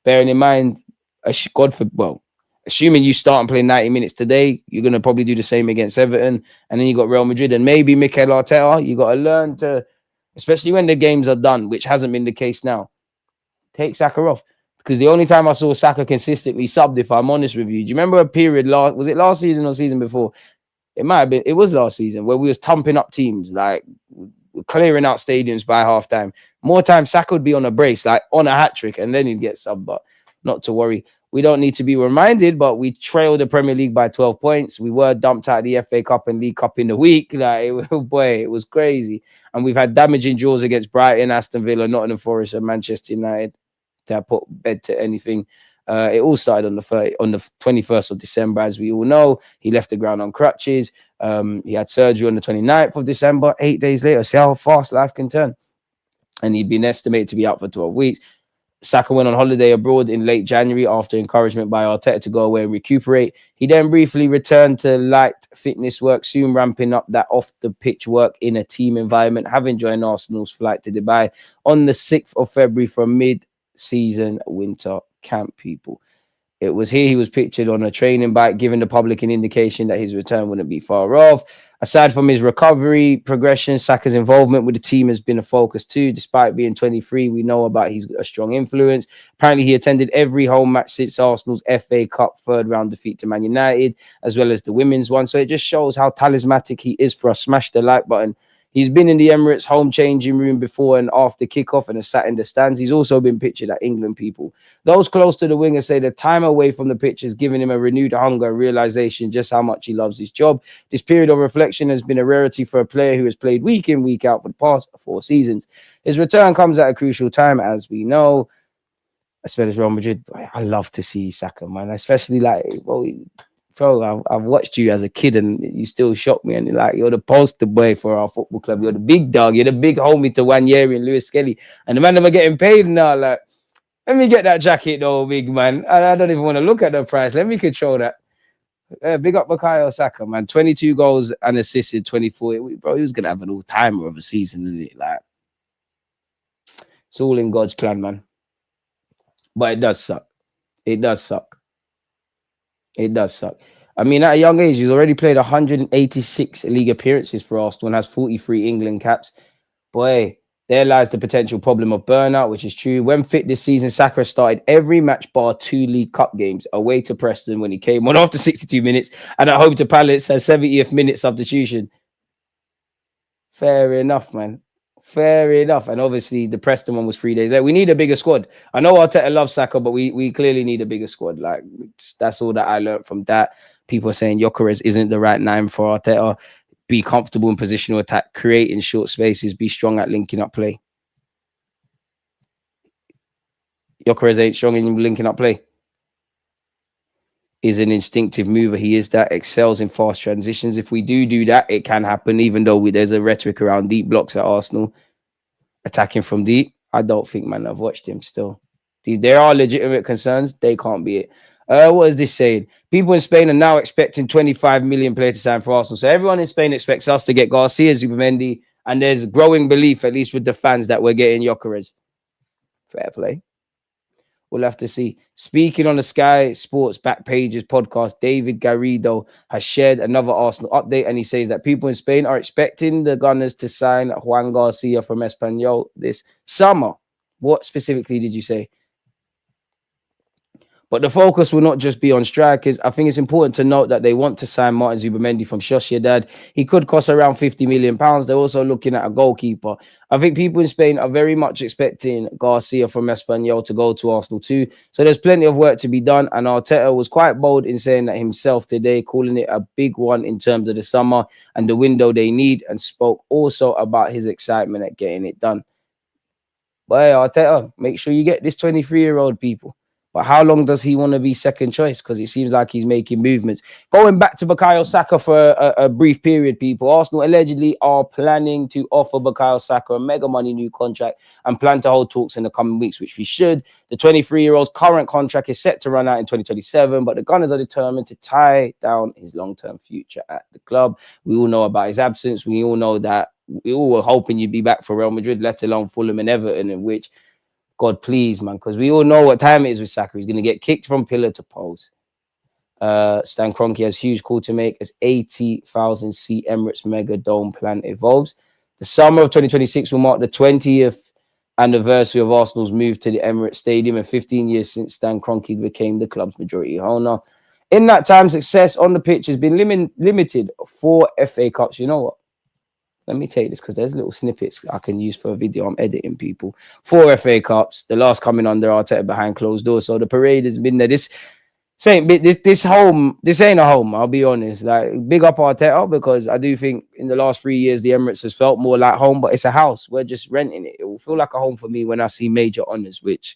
Bearing in mind, assuming you start and play 90 minutes today, you're going to probably do the same against Everton. And then you got Real Madrid and maybe Mikel Arteta. You got to learn to, especially when the games are done, which hasn't been the case now, take Saka off. Because the only time I saw Saka consistently subbed, if I'm honest with you, do you remember a period was it last season or season before? It might have been, it was last season, where we was thumping up teams, like clearing out stadiums by halftime. More time Saka would be on a brace, like on a hat-trick, and then he'd get subbed, but not to worry. We don't need to be reminded, but we trailed the Premier League by 12 points. We were dumped out of the FA Cup and League Cup in the week. Like, it was crazy. And we've had damaging draws against Brighton, Aston Villa, Nottingham Forest, and Manchester United to put bed to anything. It all started on the 21st of December, as we all know. He left the ground on crutches. He had surgery on the 29th of December. 8 days later, see how fast life can turn. And he'd been estimated to be out for 12 weeks. Saka went on holiday abroad in late January after encouragement by Arteta to go away and recuperate. He then briefly returned to light fitness work, soon ramping up that off-the-pitch work in a team environment, having joined Arsenal's flight to Dubai on the 6th of February for mid-season winter camp, people. It was here he was pictured on a training bike, giving the public an indication that his return wouldn't be far off. Aside from his recovery progression, Saka's involvement with the team has been a focus too. Despite being 23, we know about he's a strong influence. Apparently, he attended every home match since Arsenal's FA Cup third round defeat to Man United, as well as the women's one. So it just shows how talismanic he is for us. Smash the like button. He's been in the Emirates home changing room before and after kickoff and has sat in the stands. He's also been pictured at England, people. Those close to the winger say the time away from the pitch has given him a renewed hunger and realization just how much he loves his job. This period of reflection has been a rarity for a player who has played week in, week out for the past 4 seasons. His return comes at a crucial time, as we know, especially Real Madrid. I love to see Saka, man, especially bro, I've watched you as a kid and you still shock me. And you're the poster boy for our football club. You're the big dog. You're the big homie to Wanyeri and Lewis Skelly. And the man them are getting paid now. Like, let me get that jacket though, big man. I don't even want to look at the price. Let me control that. Big up Bukayo Saka, man. 22 goals and assists in 24. Bro, he was going to have an all-timer of a season, isn't it? Like, It's all in God's plan, man. But it does suck. It does suck. It does suck. I mean, at a young age, he's already played 186 league appearances for Arsenal and has 43 England caps. Boy, there lies the potential problem of burnout, which is true. When fit this season, Saka started every match bar 2 League Cup games, away to Preston when he came on after 62 minutes, and at home to Palace as 70th minute substitution. Fair enough, man. Fair enough. And obviously, the Preston one was 3 days there. We need a bigger squad. I know Arteta loves Saka, but we clearly need a bigger squad. Like, that's all that I learned from that. People are saying Gyokeres isn't the right name for Arteta. Be comfortable in positional attack, create in short spaces, be strong at linking up play. Gyokeres ain't strong in linking up play. Is an instinctive mover. He is that, excels in fast transitions. If we do that, it can happen, even though there's a rhetoric around deep blocks at Arsenal. Attacking from deep, I don't think, man, I've watched him still. There are legitimate concerns. They can't be it. What is this saying? People in Spain are now expecting 25 million players to sign for Arsenal. So everyone in Spain expects us to get Garcia, Zubimendi, and there's growing belief, at least with the fans, that we're getting Gyokeres. Fair play. We'll have to see. Speaking on the Sky Sports Back Pages podcast, David Garrido has shared another Arsenal update, and he says that people in Spain are expecting the Gunners to sign Juan Garcia from Espanyol this summer. What specifically did you say? But the focus will not just be on strikers. I think it's important to note that they want to sign Martin Zubimendi from Sociedad. He could cost around £50 million. They're also looking at a goalkeeper. I think people in Spain are very much expecting Garcia from Espanyol to go to Arsenal too. So there's plenty of work to be done. And Arteta was quite bold in saying that himself today, calling it a big one in terms of the summer and the window they need, and spoke also about his excitement at getting it done. But hey, Arteta, make sure you get this 23-year-old, people. But how long does he want to be second choice? Because it seems like he's making movements. Going back to Bukayo Saka for a brief period, people. Arsenal allegedly are planning to offer Bukayo Saka a mega money new contract and plan to hold talks in the coming weeks, which we should. The 23-year-old's current contract is set to run out in 2027, but the Gunners are determined to tie down his long-term future at the club. We all know about his absence. We all know that we all were hoping you'd be back for Real Madrid, let alone Fulham and Everton, in which... God, please, man, because we all know what time it is with Saka. He's going to get kicked from pillar to post. Stan Kroenke has huge call to make as 80,000 seat Emirates Mega Dome plan evolves. The summer of 2026 will mark the 20th anniversary of Arsenal's move to the Emirates Stadium and 15 years since Stan Kroenke became the club's majority owner. In that time, success on the pitch has been limited. 4 FA Cups. You know what? Let me take this because there's little snippets I can use for a video I'm editing, people. 4 FA Cups, the last coming under Arteta behind closed doors. So the parade has been there. This ain't a home, I'll be honest. Like, big up Arteta, because I do think in the last 3 years the Emirates has felt more like home, but it's a house. We're just renting it. It will feel like a home for me when I see major honours, which,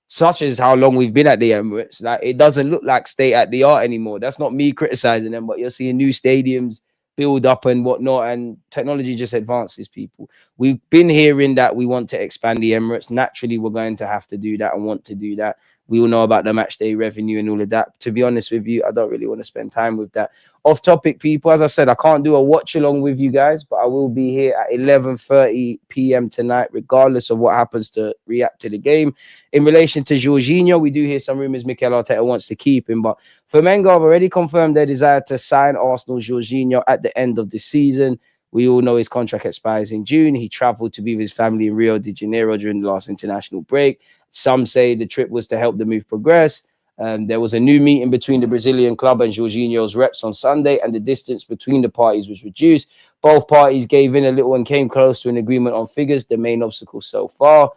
such as how long we've been at the Emirates, like, it doesn't look like state at the art anymore. That's not me criticizing them, but you're seeing new stadiums build up and whatnot, and technology just advances, people. We've been hearing that we want to expand the Emirates. Naturally, we're going to have to do that and want to do that. We all know about the match day revenue and all of that. To be honest with you, I don't really want to spend time with that. Off topic, people, as I said, I can't do a watch along with you guys, but I will be here at 11:30 p.m. tonight, regardless of what happens to react to the game. In relation to Jorginho, we do hear some rumors Mikel Arteta wants to keep him, but Flamengo have already confirmed their desire to sign Arsenal's Jorginho at the end of the season. We all know his contract expires in June. He traveled to be with his family in Rio de Janeiro during the last international break. Some say the trip was to help the move progress. There was a new meeting between the Brazilian club and Jorginho's reps on Sunday, and the distance between the parties was reduced. Both parties gave in a little and came close to an agreement on figures, the main obstacle so far.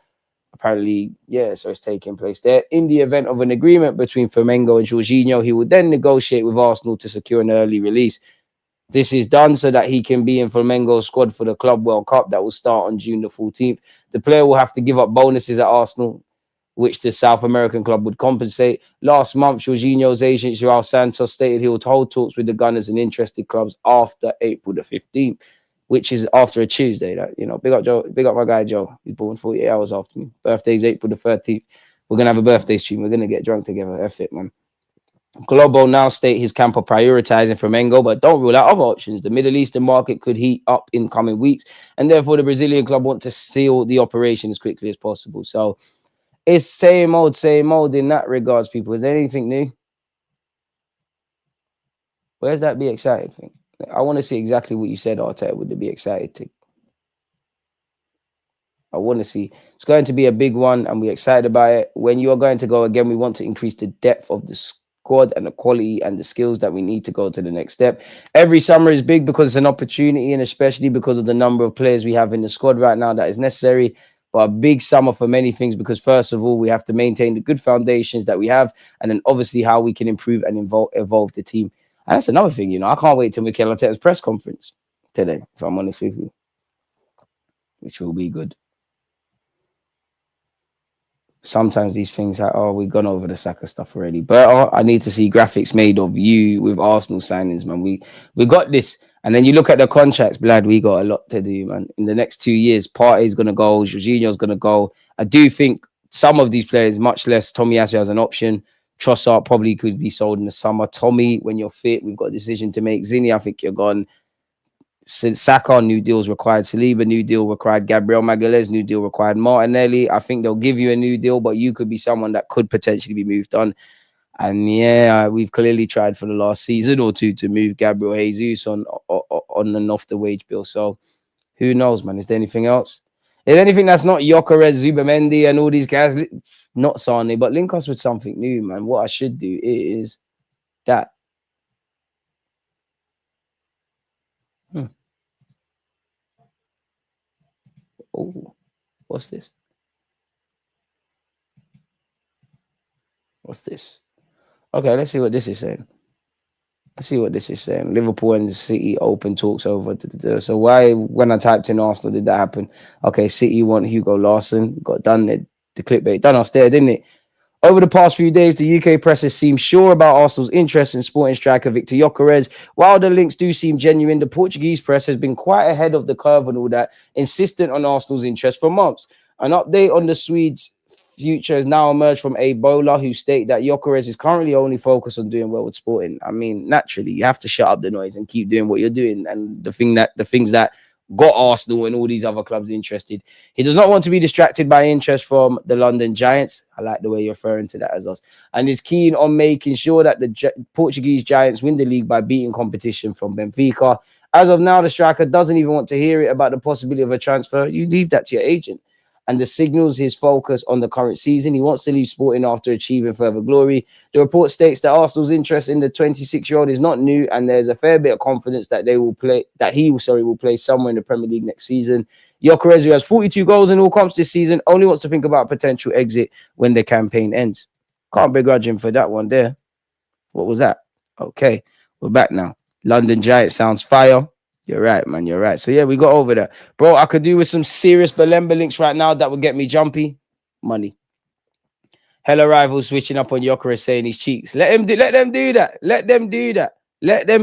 Apparently, yeah, so it's taking place there. In the event of an agreement between Flamengo and Jorginho, he would then negotiate with Arsenal to secure an early release. This is done so that he can be in Flamengo's squad for the Club World Cup that will start on June the 14th. The player will have to give up bonuses at Arsenal, which the South American club would compensate. Last month, Jorginho's agent, João Santos, stated he would hold talks with the Gunners and interested clubs after April the 15th, which is after a Tuesday. That, you know, big up Joe, big up my guy Joe. He's born 48 hours after me. Birthday's April the 13th. We're going to have a birthday stream. We're going to get drunk together. F it, man. Globo now state his camp are prioritizing Flamengo, but don't rule out other options. The Middle Eastern market could heat up in coming weeks, and therefore the Brazilian club want to seal the operation as quickly as possible. So it's same old in that regards, people. Is there anything new? Where's that be excited thing? I want to see exactly what you said, Arteta, would be excited to. I want to see. It's going to be a big one, and we're excited about it. When you are going to go again, we want to increase the depth of the squad and the quality and the skills that we need to go to the next step. Every summer is big because it's an opportunity, and especially because of the number of players we have in the squad right now that is necessary. But a big summer for many things, because first of all, we have to maintain the good foundations that we have, and then obviously how we can improve and evolve the team. And that's another thing, you know. I can't wait till Mikel Arteta's press conference today, if I'm honest with you, which will be good. Sometimes these things are, oh, we've gone over the Saka stuff already. But I need to see graphics made of you with Arsenal signings, man. We got this. And then you look at the contracts, blood, we got a lot to do, man. In the next 2 years, Partey's going to go, Jorginho's going to go. I do think some of these players, much less Tomiyasu as an option. Trossard probably could be sold in the summer. Tommy, when you're fit, we've got a decision to make. Zinni, I think you're gone. Saka, new deals required. Saliba, new deal required. Gabriel Magalhaes, new deal required. Martinelli, I think they'll give you a new deal, but you could be someone that could potentially be moved on. And yeah, we've clearly tried for the last season or two to move Gabriel Jesus on and off the wage bill. So who knows, man? Is there anything else? Is there anything that's not Gyokeres, Zubamendi, and all these guys? Not Sane, but link us with something new, man. What I should do is that. Oh, what's this? What's this? Okay, let's see what this is saying. Let's see what this is saying. Liverpool and City open talks over. So why, when I typed in Arsenal, did that happen? Okay, City want Hugo Larsson. Got done. The clickbait done us there, didn't it? Over the past few days, the UK press has seemed sure about Arsenal's interest in sporting striker Viktor Gyökeres. While the links do seem genuine, the Portuguese press has been quite ahead of the curve and all that, insistent on Arsenal's interest for months. An update on the Swedes' future has now emerged from Ebola, who state that Gyokeres is currently only focused on doing well with Sporting. I mean, naturally, you have to shut up the noise and keep doing what you're doing. And the things that got Arsenal and all these other clubs interested. He does not want to be distracted by interest from the London Giants. I like the way you're referring to that as us. And is keen on making sure that the Portuguese Giants win the league by beating competition from Benfica. As of now, the striker doesn't even want to hear it about the possibility of a transfer. You leave that to your agent. And the signals his focus on the current season. He wants to leave Sporting after achieving further glory. The report states that Arsenal's interest in the 26-year-old is not new, and there's a fair bit of confidence that he will play somewhere in the Premier League next season. Gyokeres, who has 42 goals in all comps this season, only wants to think about potential exit when the campaign ends. Can't begrudge him for that one there. What was that? Okay, we're back now. London Giants sounds fire. You're right, man. You're right. So, yeah, we got over that. Bro, I could do with some serious Balemba links right now that would get me jumpy. Money. Hella rivals switching up on Gyokeres saying his cheeks. Let them do that. Let them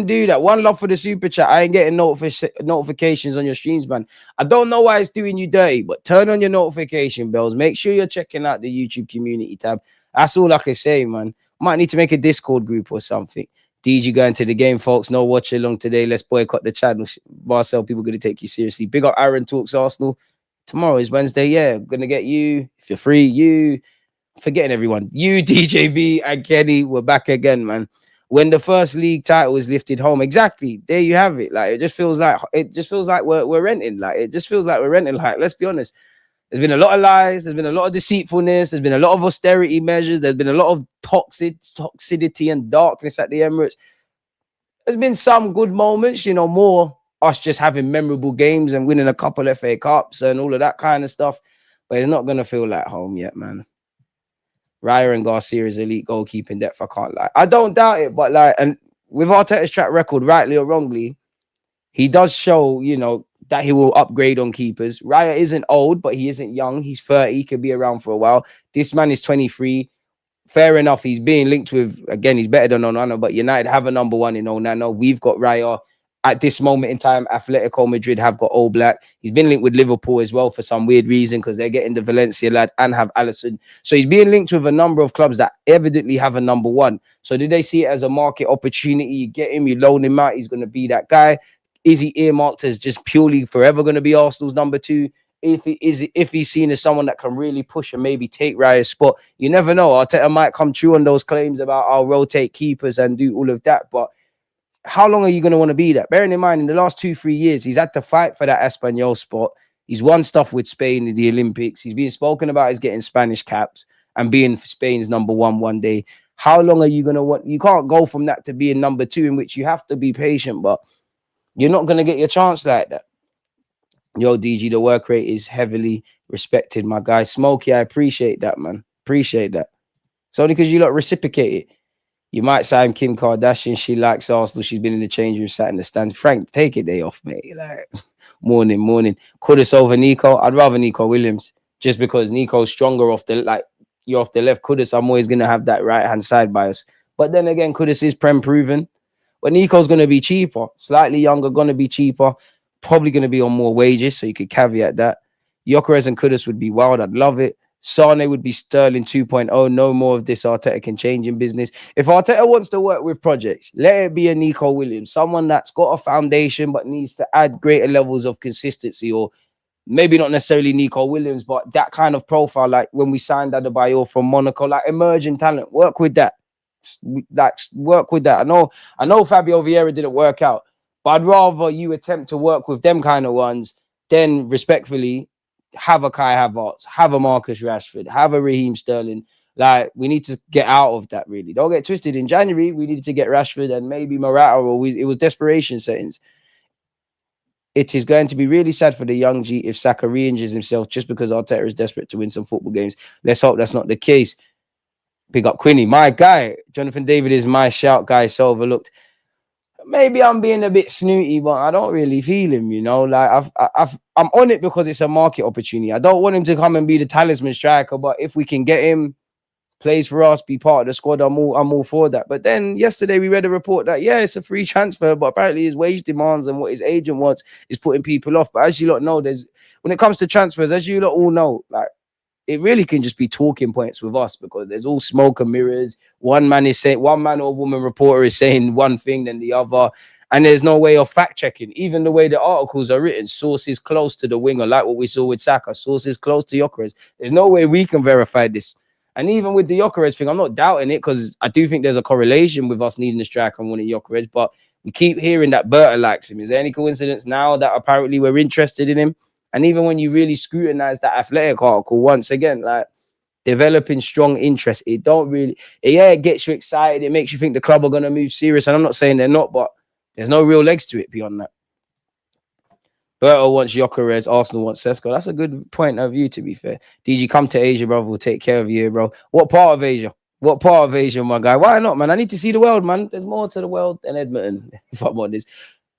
do that. One love for the super chat. I ain't getting notifications on your streams, man. I don't know why it's doing you dirty, but turn on your notification bells. Make sure you're checking out the YouTube community tab. That's all I can say, man. Might need to make a Discord group or something. DG going to the game, folks. No watch along today. Let's boycott the channel. Marcel, people going to take you seriously. Big up Aaron Talks Arsenal. Tomorrow is Wednesday. Yeah, going to get you. If you're free, you. Forgetting everyone. You, DJB, and Kenny. We're back again, man. When the first league title is lifted home. Exactly. There you have it. Like, it just feels like we're renting. Like, it just feels like we're renting. Like, let's be honest. There's been a lot of lies. There's been a lot of deceitfulness. There's been a lot of austerity measures. There's been a lot of toxicity and darkness at the Emirates. There's been some good moments, you know, more us just having memorable games and winning a couple of FA Cups and all of that kind of stuff. But it's not going to feel like home yet, man. Raya and Garcia's elite goalkeeping depth, I can't lie. I don't doubt it, but like, and with Arteta's track record, rightly or wrongly, he does show, you know, that he will upgrade on keepers. Raya isn't old, but he isn't young. He's 30. He could be around for a while. This man is 23. Fair enough. He's being linked with, again, he's better than Onana, but United have a number one in Onana. We've got Raya. at this moment in time, Atletico Madrid have got All Black. He's been linked with Liverpool as well for some weird reason because they're getting the Valencia lad and have Alisson. So he's being linked with a number of clubs that evidently have a number one. So did they see it as a market opportunity? You get him, you loan him out, he's going to be that guy. Is he earmarked as just purely forever going to be Arsenal's number two? If he's seen as someone that can really push and maybe take Raya's spot, you never know. Arteta might come true on those claims about I'll rotate keepers and do all of that, but how long are you going to want to be that? Bearing in mind, in the last 2-3 years, he's had to fight for that Espanyol spot. He's won stuff with Spain in the Olympics. He's being spoken about as getting Spanish caps and being Spain's number one day. How long are you going to want? You can't go from that to being number two, in which you have to be patient, but you're not going to get your chance like that. Yo, DG, the work rate is heavily respected, my guy. Smokey, I appreciate that, man. Appreciate that. It's only because you lot reciprocate it. You might sign Kim Kardashian. She likes Arsenal. She's been in the change room, sat in the stands. Frank, take a day off, mate. Like, morning. Kudus over Nico. I'd rather Nico Williams just because Nico's stronger off the, like, you're off the left. Kudus, I'm always going to have that right-hand side bias. But then again, Kudus is Prem proven. But Nico's going to be cheaper. Slightly younger, going to be cheaper. Probably going to be on more wages, so you could caveat that. Gyokeres and Kudus would be wild. I'd love it. Sane would be Sterling 2.0. No more of this Arteta can change in business. If Arteta wants to work with projects, let it be a Nico Williams, someone that's got a foundation but needs to add greater levels of consistency, or maybe not necessarily Nico Williams, but that kind of profile, like when we signed Adebayor from Monaco, like emerging talent. Work with that. Work with that. I know Fabio Vieira didn't work out, but I'd rather you attempt to work with them kind of ones than respectfully have a Kai Havertz, have a Marcus Rashford, have a Raheem Sterling. Like, we need to get out of that, really. Don't get twisted. In January, we needed to get Rashford and maybe Morata, or it was desperation settings. It is going to be really sad for the young G if Saka re-injures himself just because Arteta is desperate to win some football games. Let's hope that's not the case. Pick up Quinny. My guy, Jonathan David is my shout guy, so overlooked. Maybe I'm being a bit snooty, but I don't really feel him, you know. Like I'm on it because it's a market opportunity. I don't want him to come and be the talisman striker, but if we can get him, plays for us, be part of the squad, I'm all for that. But then yesterday we read a report that it's a free transfer, but apparently his wage demands and what his agent wants is putting people off. But as you lot know, when it comes to transfers, as you lot all know, like, it really can just be talking points with us because there's all smoke and mirrors. One man or woman reporter is saying one thing, then the other, and there's no way of fact checking. Even the way the articles are written, sources close to the winger, like what we saw with Saka, sources close to Gyokeres. There's no way we can verify this. And even with the Gyokeres thing, I'm not doubting it because I do think there's a correlation with us needing a striker and wanting Gyokeres, but we keep hearing that Berta likes him. Is there any coincidence now that apparently we're interested in him? And even when you really scrutinize that Athletic article, once again, like, developing strong interest, it gets you excited. It makes you think the club are going to move serious. And I'm not saying they're not, but there's no real legs to it beyond that. Berto wants Gyokeres, Arsenal wants Sesko. That's a good point of view, to be fair. DG, come to Asia, bro. We'll take care of you, bro. What part of Asia? What part of Asia, my guy? Why not, man? I need to see the world, man. There's more to the world than Edmonton, if I'm honest.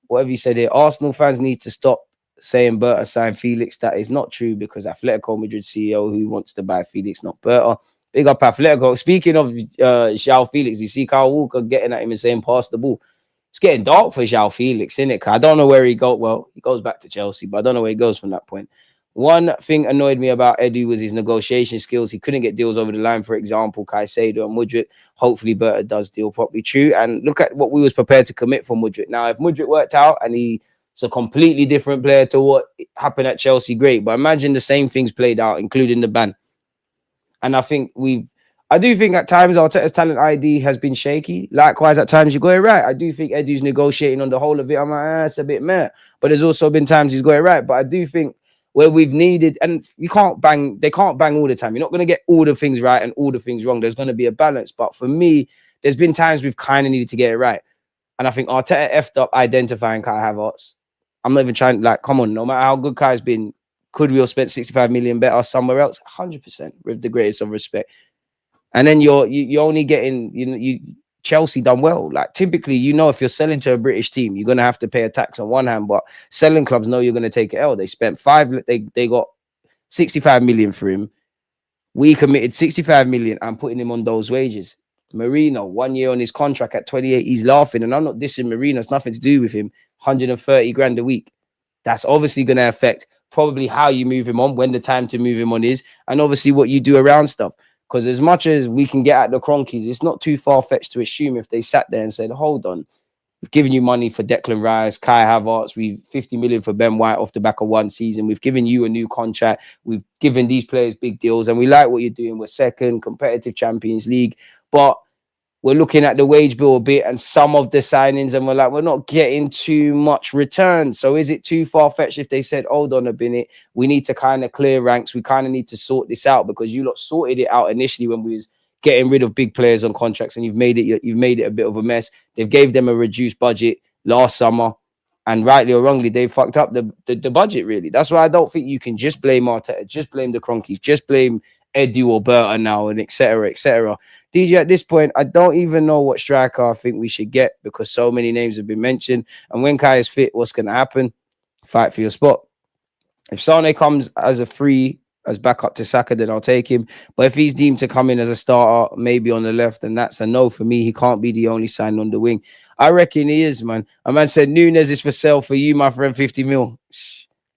Whatever you said here, Arsenal fans need to stop saying Berta signed Felix. That is not true because Atletico Madrid CEO who wants to buy Felix, not Berta. Big up Atletico. Speaking of João Felix, you see Kyle Walker getting at him and saying pass the ball. It's getting dark for João Felix, isn't it? I don't know where he goes. Well, he goes back to Chelsea, but I don't know where he goes from that point. One thing annoyed me about Edu was his negotiation skills. He couldn't get deals over the line, for example, Caicedo and Mudryk. Hopefully Berta does deal properly. True. And look at what we was prepared to commit for Mudryk. Now, if Mudryk worked out and he's a completely different player to what happened at Chelsea, great. But imagine the same things played out, including the ban. And I do think at times Arteta's talent ID has been shaky. Likewise, at times you got it right. I do think Edu's negotiating on the whole of it. I'm like, it's a bit meh. But there's also been times he's got it right. But I do think where we've needed, and they can't bang all the time. You're not going to get all the things right and all the things wrong. There's going to be a balance. But for me, there's been times we've kind of needed to get it right. And I think Arteta effed up identifying Kai Havertz. I'm not even trying, like, come on, no matter how good Kai's been, could we have spent 65 million better somewhere else? 100%, with the greatest of respect. And then you're only getting, Chelsea done well. Like, typically, if you're selling to a British team, you're going to have to pay a tax on one hand, but selling clubs know you're going to take an L. They spent they got 65 million for him. We committed 65 million and putting him on those wages. Marino, 1 year on his contract at 28, he's laughing. And I'm not dissing Marino, it's nothing to do with him. 130 grand a week. That's obviously going to affect probably how you move him on, when the time to move him on is, and obviously what you do around stuff. Because as much as we can get at the Cronkies, it's not too far-fetched to assume if they sat there and said, hold on, we've given you money for Declan Rice, Kai Havertz, we've 50 million for Ben White off the back of one season, we've given you a new contract, we've given these players big deals, and we like what you're doing. We're second, competitive Champions League, but we're looking at the wage bill a bit and some of the signings, and we're like, we're not getting too much return. So is it too far-fetched if they said, hold on a minute, we need to kind of clear ranks, we kind of need to sort this out, because you lot sorted it out initially when we was getting rid of big players on contracts, and you've made it a bit of a mess. They've gave them a reduced budget last summer, and rightly or wrongly, they fucked up the budget, really. That's why I don't think you can just blame Arteta, just blame the Cronkies, just blame Edu or Berta now, and etc. etc. DJ, at this point, I don't even know what striker I think we should get, because so many names have been mentioned. And when Kai is fit, what's going to happen? Fight for your spot. If Sane comes as a free, as backup to Saka, then I'll take him. But if he's deemed to come in as a starter, maybe on the left, then that's a no for me. He can't be the only sign on the wing. I reckon he is, man. A man said Nunes is for sale for you, my friend, 50 mil.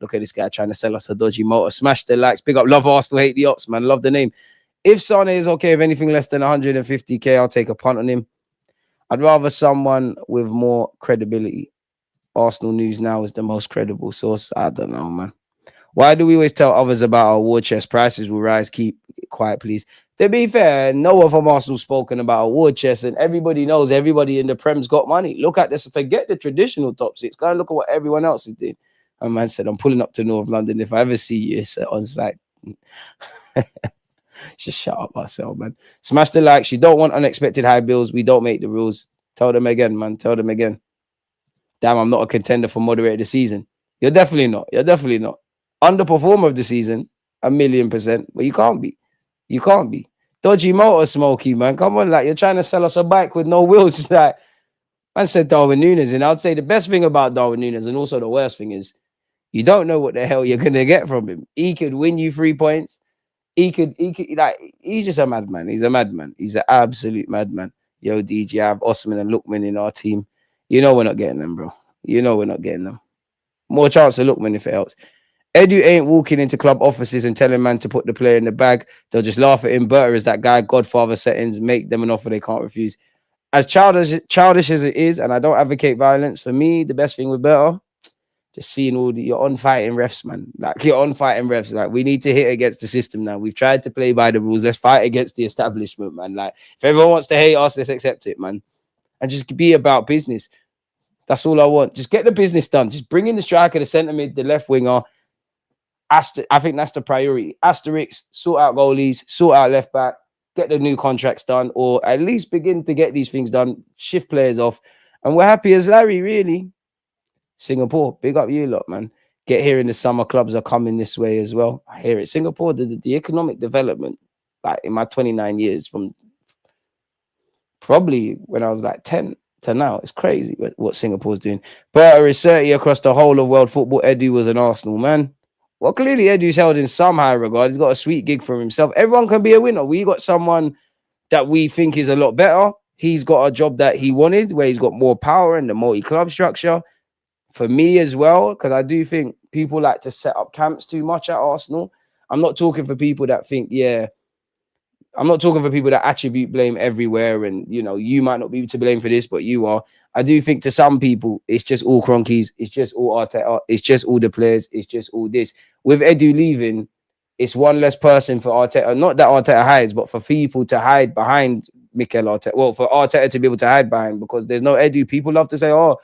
Look at this guy trying to sell us a dodgy motor. Smash the likes. Big up. Love Arsenal. Hate the Ops, man. Love the name. If Sane is okay with anything less than 150k, I'll take a punt on him. I'd rather someone with more credibility. Arsenal News Now is the most credible source. I don't know, man. Why do we always tell others about our war chest? Prices will rise. Keep quiet, please. To be fair, no one from Arsenal spoken about a war chest, and everybody knows everybody in the Prem's got money. Look at this. Forget the traditional top six. Go and look at what everyone else is doing. A man said, I'm pulling up to North London. If I ever see you, it's on site. Just shut up myself, man. Smash the likes. You don't want unexpected high bills. We don't make the rules. Tell them again, man. Tell them again. Damn, I'm not a contender for moderator of the season. You're definitely not. You're definitely not. Underperformer of the season, 1,000,000%. But you can't be. You can't be. Dodgy motor, Smokey, man. Come on, like, you're trying to sell us a bike with no wheels. It's like, man said Darwin Núñez, and I'd say the best thing about Darwin Núñez, and also the worst thing, is you don't know what the hell you're gonna get from him. He could win you 3 points. He could, like, he's just a madman. He's a madman. He's an absolute madman. Yo, DJ, I have Osman and Lookman in our team. You know we're not getting them, bro. You know we're not getting them. More chance of Lookman if it helps. Edu ain't walking into club offices and telling man to put the player in the bag. They'll just laugh at him. Berta is that guy, Godfather settings, make them an offer they can't refuse. As childish as it is, and I don't advocate violence, for me, the best thing with Berta, just seeing all you're on fighting refs, man. Like, you're on fighting refs. Like, we need to hit against the system now. We've tried to play by the rules. Let's fight against the establishment, man. Like, if everyone wants to hate us, let's accept it, man. And just be about business. That's all I want. Just get the business done. Just bring in the striker, the centre mid, the left winger. I think that's the priority. Asterix, sort out goalies, sort out left back, get the new contracts done, or at least begin to get these things done, shift players off. And we're happy as Larry, really. Singapore, big up you lot, man. Get here in the summer, clubs are coming this way as well. I hear it. Singapore, the economic development, like in my 29 years, from probably when I was like 10 to now, it's crazy what Singapore's doing. Berta is 30 across the whole of world football. Edu was an Arsenal man. Well, clearly Edu's held in some high regard. He's got a sweet gig for himself. Everyone can be a winner. We got someone that we think is a lot better. He's got a job that he wanted, where he's got more power in the multi-club structure. For me as well, because I do think people like to set up camps too much at Arsenal. I'm not talking for people that think, yeah, I'm not talking for people that attribute blame everywhere, and, you know, you might not be to blame for this, but you are. I do think to some people, it's just all Cronkies, it's just all Arteta, it's just all the players, it's just all this. With Edu leaving, it's one less person for Arteta. Not that Arteta hides, but for people to hide behind Mikel Arteta. Well, for Arteta to be able to hide behind, because there's no Edu. People love to say, oh,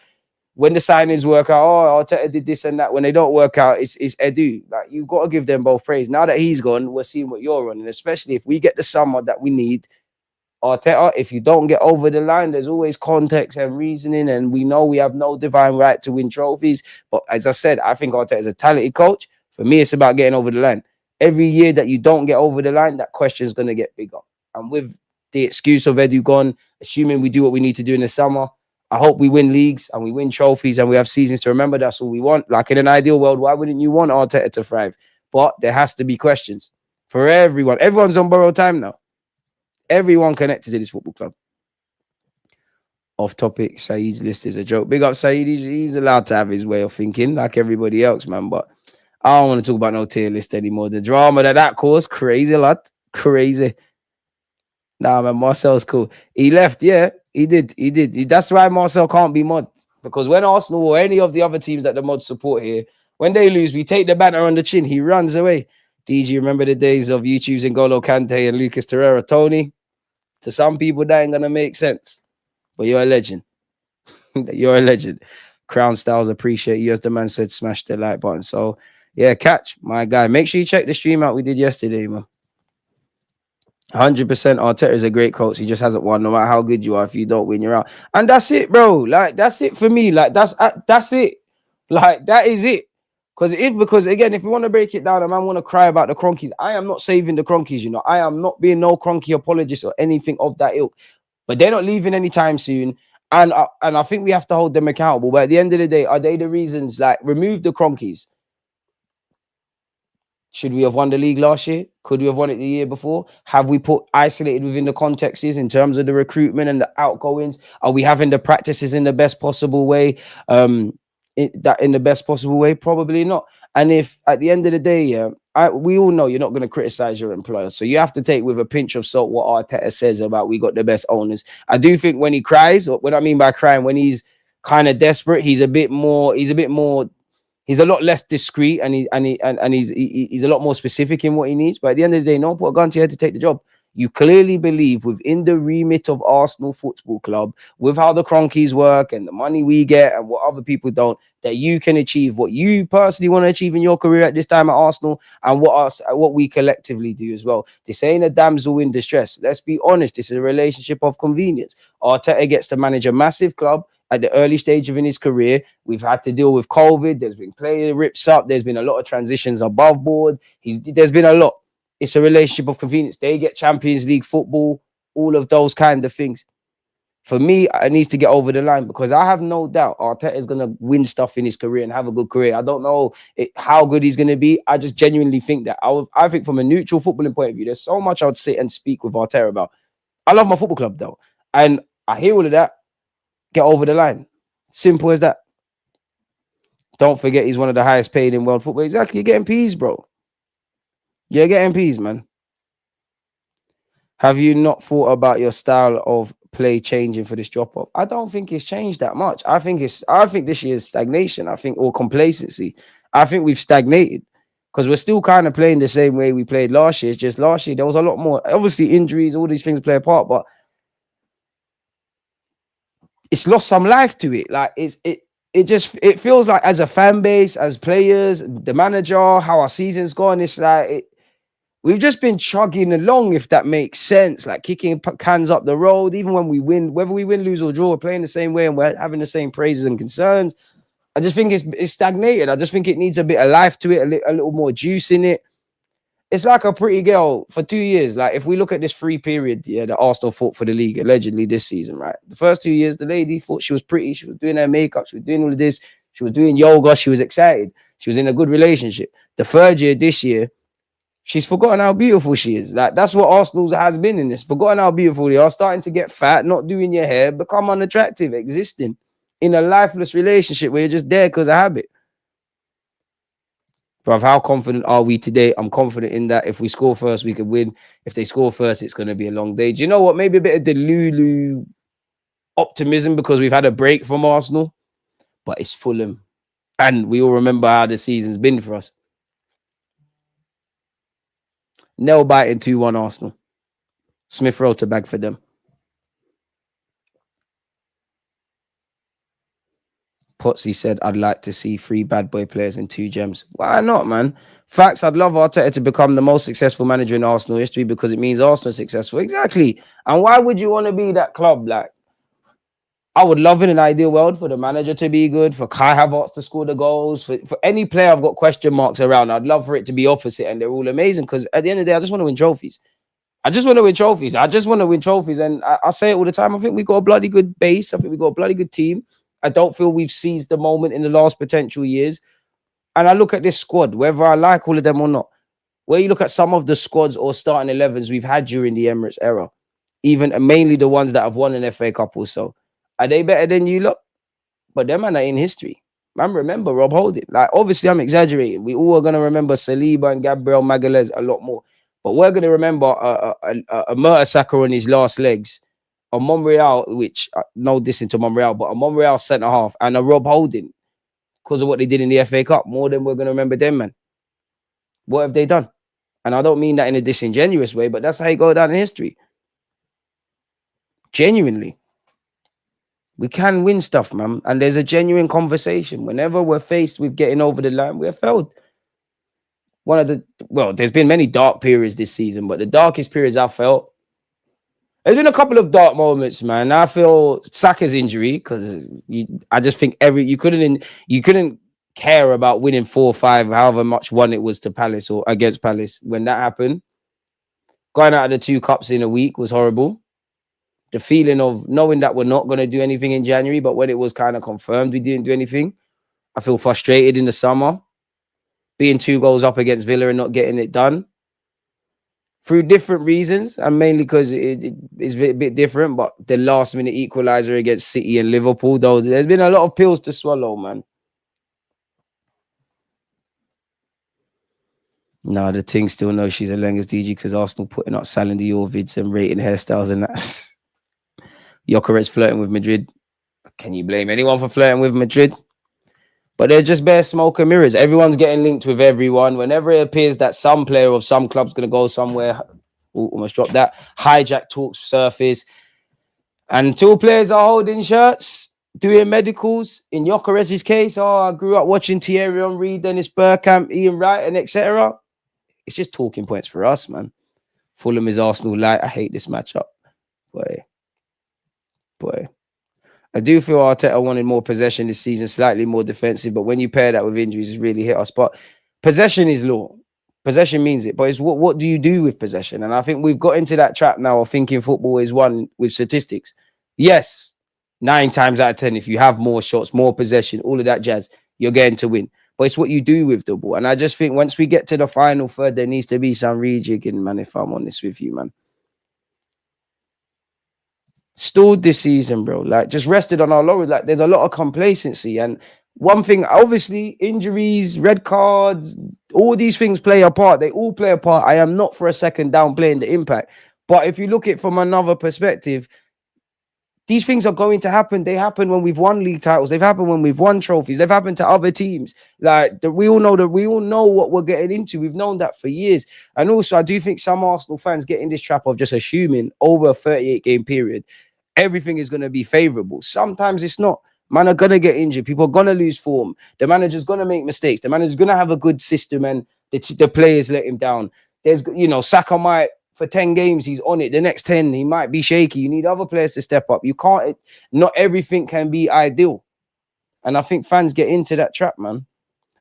when the signings work out, oh, Arteta did this and that. When they don't work out, it's Edu. Like, you've got to give them both praise. Now that he's gone, we're seeing what you're on. And especially if we get the summer that we need, Arteta, if you don't get over the line, there's always context and reasoning. And we know we have no divine right to win trophies. But as I said, I think Arteta is a talented coach. For me, it's about getting over the line. Every year that you don't get over the line, that question is going to get bigger. And with the excuse of Edu gone, assuming we do what we need to do in the summer, I hope we win leagues and we win trophies and we have seasons to remember. That's all we want. Like, in an ideal world, why wouldn't you want Arteta to thrive? But there has to be questions for everyone. Everyone's on borrowed time now. Everyone connected to this football club. Off topic, Saeed's list is a joke. Big up Saeed. He's allowed to have his way of thinking like everybody else, man. But I don't want to talk about no tier list anymore. The drama that caused, crazy, lad. Crazy. Nah, man, Marcel's cool. He left, yeah. He did. That's why Marcel can't be mod. Because when Arsenal or any of the other teams that the mods support here, when they lose, we take the banner on the chin. He runs away. DG, remember the days of YouTube's N'Golo Kante and Lucas Torreira? Tony, to some people, that ain't going to make sense. But you're a legend. You're a legend. Crown Styles appreciate you. As the man said, smash the like button. So, yeah, catch, my guy. Make sure you check the stream out we did yesterday, man. 100% Arteta is a great coach. He just hasn't won. No matter how good you are, if you don't win, you're out. And that's it, bro. Like, that's it for me. Like, that's it. Like, that is it. Because again, if you want to break it down, a man want to cry about the Cronkies. I am not saving the Cronkies, you know. I am not being no Cronky apologist or anything of that ilk. But they're not leaving anytime soon. And I think we have to hold them accountable. But at the end of the day, are they the reasons? Like, remove the Cronkies. Should we have won the league last year? Could we have won it the year before? Have we put isolated within the contexts in terms of the recruitment and the outgoings? Are we having the practices in the best possible way? In the best possible way? Probably not. And if at the end of the day, we all know you're not going to criticize your employer. So you have to take with a pinch of salt what Arteta says about we got the best owners. I do think when he cries, what I mean by crying, when he's kind of desperate, he's a lot less discreet and he's a lot more specific in what he needs. But at the end of the day, no put a gun to your head to take the job. You clearly believe within the remit of Arsenal Football Club, with how the Cronkies work and the money we get and what other people don't, that you can achieve what you personally want to achieve in your career at this time at Arsenal and what we collectively do as well. This ain't a damsel in distress. Let's be honest. This is a relationship of convenience. Arteta gets to manage a massive club at the early stage of in his career. We've had to deal with COVID. There's been player rips up. There's been a lot of transitions above board. There's been a lot. It's a relationship of convenience. They get Champions League football, all of those kind of things. For me, it needs to get over the line because I have no doubt Arteta is going to win stuff in his career and have a good career. I don't know how good he's going to be. I just genuinely think that. I think from a neutral footballing point of view, there's so much I would sit and speak with Arteta about. I love my football club, though. And I hear all of that. Get over the line. Simple as that. Don't forget he's one of the highest paid in world football. Exactly. You're getting P's, bro. You're getting P's, man. Have you not thought about your style of play changing for this drop-off? I don't think it's changed that much. I think this year's stagnation. Or complacency. I think we've stagnated because we're still kind of playing the same way we played last year. It's just last year there was a lot more. Obviously, injuries, all these things play a part, but it's lost some life to it. Like it feels like as a fan base, as players, the manager, how our season's gone, it's like we've just been chugging along, if that makes sense, like kicking cans up the road. Even when we win, whether we win, lose or draw, we're playing the same way and we're having the same praises and concerns. I just think it's stagnated. I just think it needs a bit of life to it, a little more juice in it. It's like a pretty girl for 2 years. Like if we look at this free period, that Arsenal fought for the league allegedly this season, right? The first 2 years, the lady thought she was pretty. She was doing her makeup. She was doing all of this. She was doing yoga. She was excited. She was in a good relationship. The third year, this year, she's forgotten how beautiful she is. Like that's what Arsenal has been in this. Forgotten how beautiful they are. Starting to get fat, not doing your hair, become unattractive, existing in a lifeless relationship where you're just there because of habit. Bruv, how confident are we today? I'm confident in that if we score first, we could win. If they score first, it's going to be a long day. Do you know what? Maybe a bit of Delulu optimism because we've had a break from Arsenal, but it's Fulham. And we all remember how the season's been for us. Nail biting 2-1 Arsenal. Smith wrote a bag for them. Potsy said, I'd like to see 3 bad boy players and 2 gems. Why not, man? Facts, I'd love Arteta to become the most successful manager in Arsenal history because it means Arsenal is successful. Exactly. And why would you want to be that club? Like, I would love in an ideal world for the manager to be good, for Kai Havertz to score the goals, for any player I've got question marks around. I'd love for it to be opposite and they're all amazing because at the end of the day, I just want to win trophies. I just want to win trophies. And I say it all the time. I think we got a bloody good base. I think we got a bloody good team. I don't feel we've seized the moment in the last potential years. And I look at this squad, whether I like all of them or not, where you look at some of the squads or starting 11s we've had during the Emirates era, even mainly the ones that have won an FA Cup or so. Are they better than you lot? But them man are in history. Man, remember Rob Holding. Like, obviously, I'm exaggerating. We all are going to remember Saliba and Gabriel Magalhaes a lot more. But we're going to remember a Murta Saka on his last legs, a Monreal, which, no dissing to Monreal, but a Monreal centre-half, and a Rob Holding, because of what they did in the FA Cup, more than we're going to remember them, man. What have they done? And I don't mean that in a disingenuous way, but that's how you go down in history. Genuinely. We can win stuff, man. And there's a genuine conversation. Whenever we're faced with getting over the line, we're failed. There's been many dark periods this season, but the darkest periods I felt, there's been a couple of dark moments, man. I feel Saka's injury, because I just think you couldn't care about winning 4-5, however much one it was to Palace or against Palace when that happened. Going out of the 2 cups in a week was horrible. The feeling of knowing that we're not going to do anything in January, but when it was kind of confirmed we didn't do anything, I feel frustrated in the summer. Being 2 goals up against Villa and not getting it done. Through different reasons, and mainly because it is a bit different, but the last-minute equaliser against City and Liverpool, though, there's been a lot of pills to swallow, man. No, the thing still knows she's a Lengers DG because Arsenal putting up Salon Dior vids and rating hairstyles and that. Gyokeres flirting with Madrid. Can you blame anyone for flirting with Madrid? But they're just bare smoke and mirrors. Everyone's getting linked with everyone. Whenever it appears that some player of some club's going to go somewhere, almost dropped that, hijack talks surface. Until players are holding shirts, doing medicals, in Gyokeres' case, I grew up watching Thierry Henry, Dennis Bergkamp, Ian Wright, and etc. It's just talking points for us, man. Fulham is Arsenal light. I hate this matchup. Boy. I do feel Arteta wanted more possession this season, slightly more defensive, but when you pair that with injuries, it's really hit us. But possession is law. Possession means it, but it's what do you do with possession? And I think we've got into that trap now of thinking football is won with statistics. Yes, 9 times out of 10, if you have more shots, more possession, all of that jazz, you're going to win. But it's what you do with the ball. And I just think once we get to the final third, there needs to be some rejigging, man, if I'm honest with you, man. Stalled this season, bro. Like, just rested on our laurels. Like, there's a lot of complacency. And one thing, obviously, injuries, red cards, all these things play a part. They all play a part. I am not for a second downplaying the impact. But if you look at it from another perspective, these things are going to happen. They happen when we've won league titles. They've happened when we've won trophies. They've happened to other teams. Like, we all know what we're getting into. We've known that for years. And also, I do think some Arsenal fans get in this trap of just assuming over a 38-game period, everything is going to be favorable. Sometimes it's not. Man are going to get injured. People are going to lose form. The manager's going to make mistakes. The manager's going to have a good system and the players let him down. There's, Saka might, for 10 games, he's on it. The next 10, he might be shaky. You need other players to step up. You can't, not everything can be ideal. And I think fans get into that trap, man.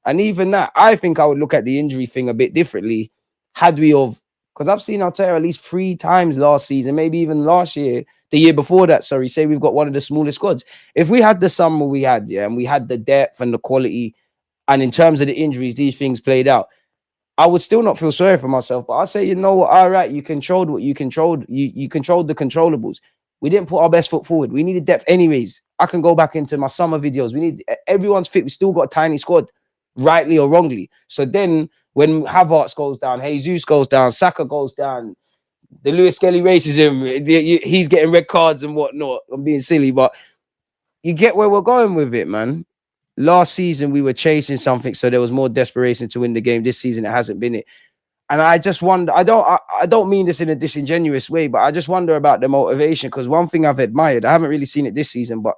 And even that, I think I would look at the injury thing a bit differently had we have, because I've seen Arteta at least 3 times last season, maybe even last year, the year before that, say we've got one of the smallest squads. If we had the summer we had, and we had the depth and the quality, and in terms of the injuries, these things played out, I would still not feel sorry for myself. But I say, you know what, all right, you controlled what you controlled. You controlled the controllables. We didn't put our best foot forward. We needed depth anyways. I can go back into my summer videos. Everyone's fit. We still got a tiny squad, rightly or wrongly. So then when Havertz goes down, Jesus goes down, Saka goes down, the Lewis Skelly racism, he's getting red cards and whatnot. I'm being silly, but you get where we're going with it, man. Last season, we were chasing something, so there was more desperation to win the game. This season, it hasn't been it. And I just wonder, I don't mean this in a disingenuous way, but I just wonder about the motivation, because one thing I've admired, I haven't really seen it this season, but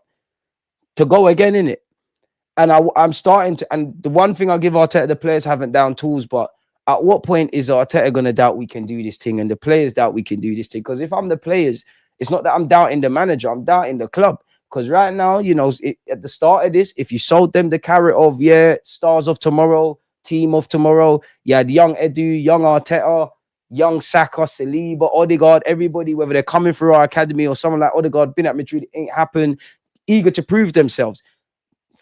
to go again in it. And I'm starting to, and the one thing I'll give Arteta, the players haven't down tools, but at what point is Arteta going to doubt we can do this thing and the players doubt we can do this thing? Because if I'm the players, it's not that I'm doubting the manager, I'm doubting the club. Because right now, at the start of this, if you sold them the carrot of, stars of tomorrow, team of tomorrow, you had young Edu, young Arteta, young Saka, Saliba, Odegaard, everybody, whether they're coming through our academy or someone like Odegaard, been at Madrid, it ain't happened, eager to prove themselves.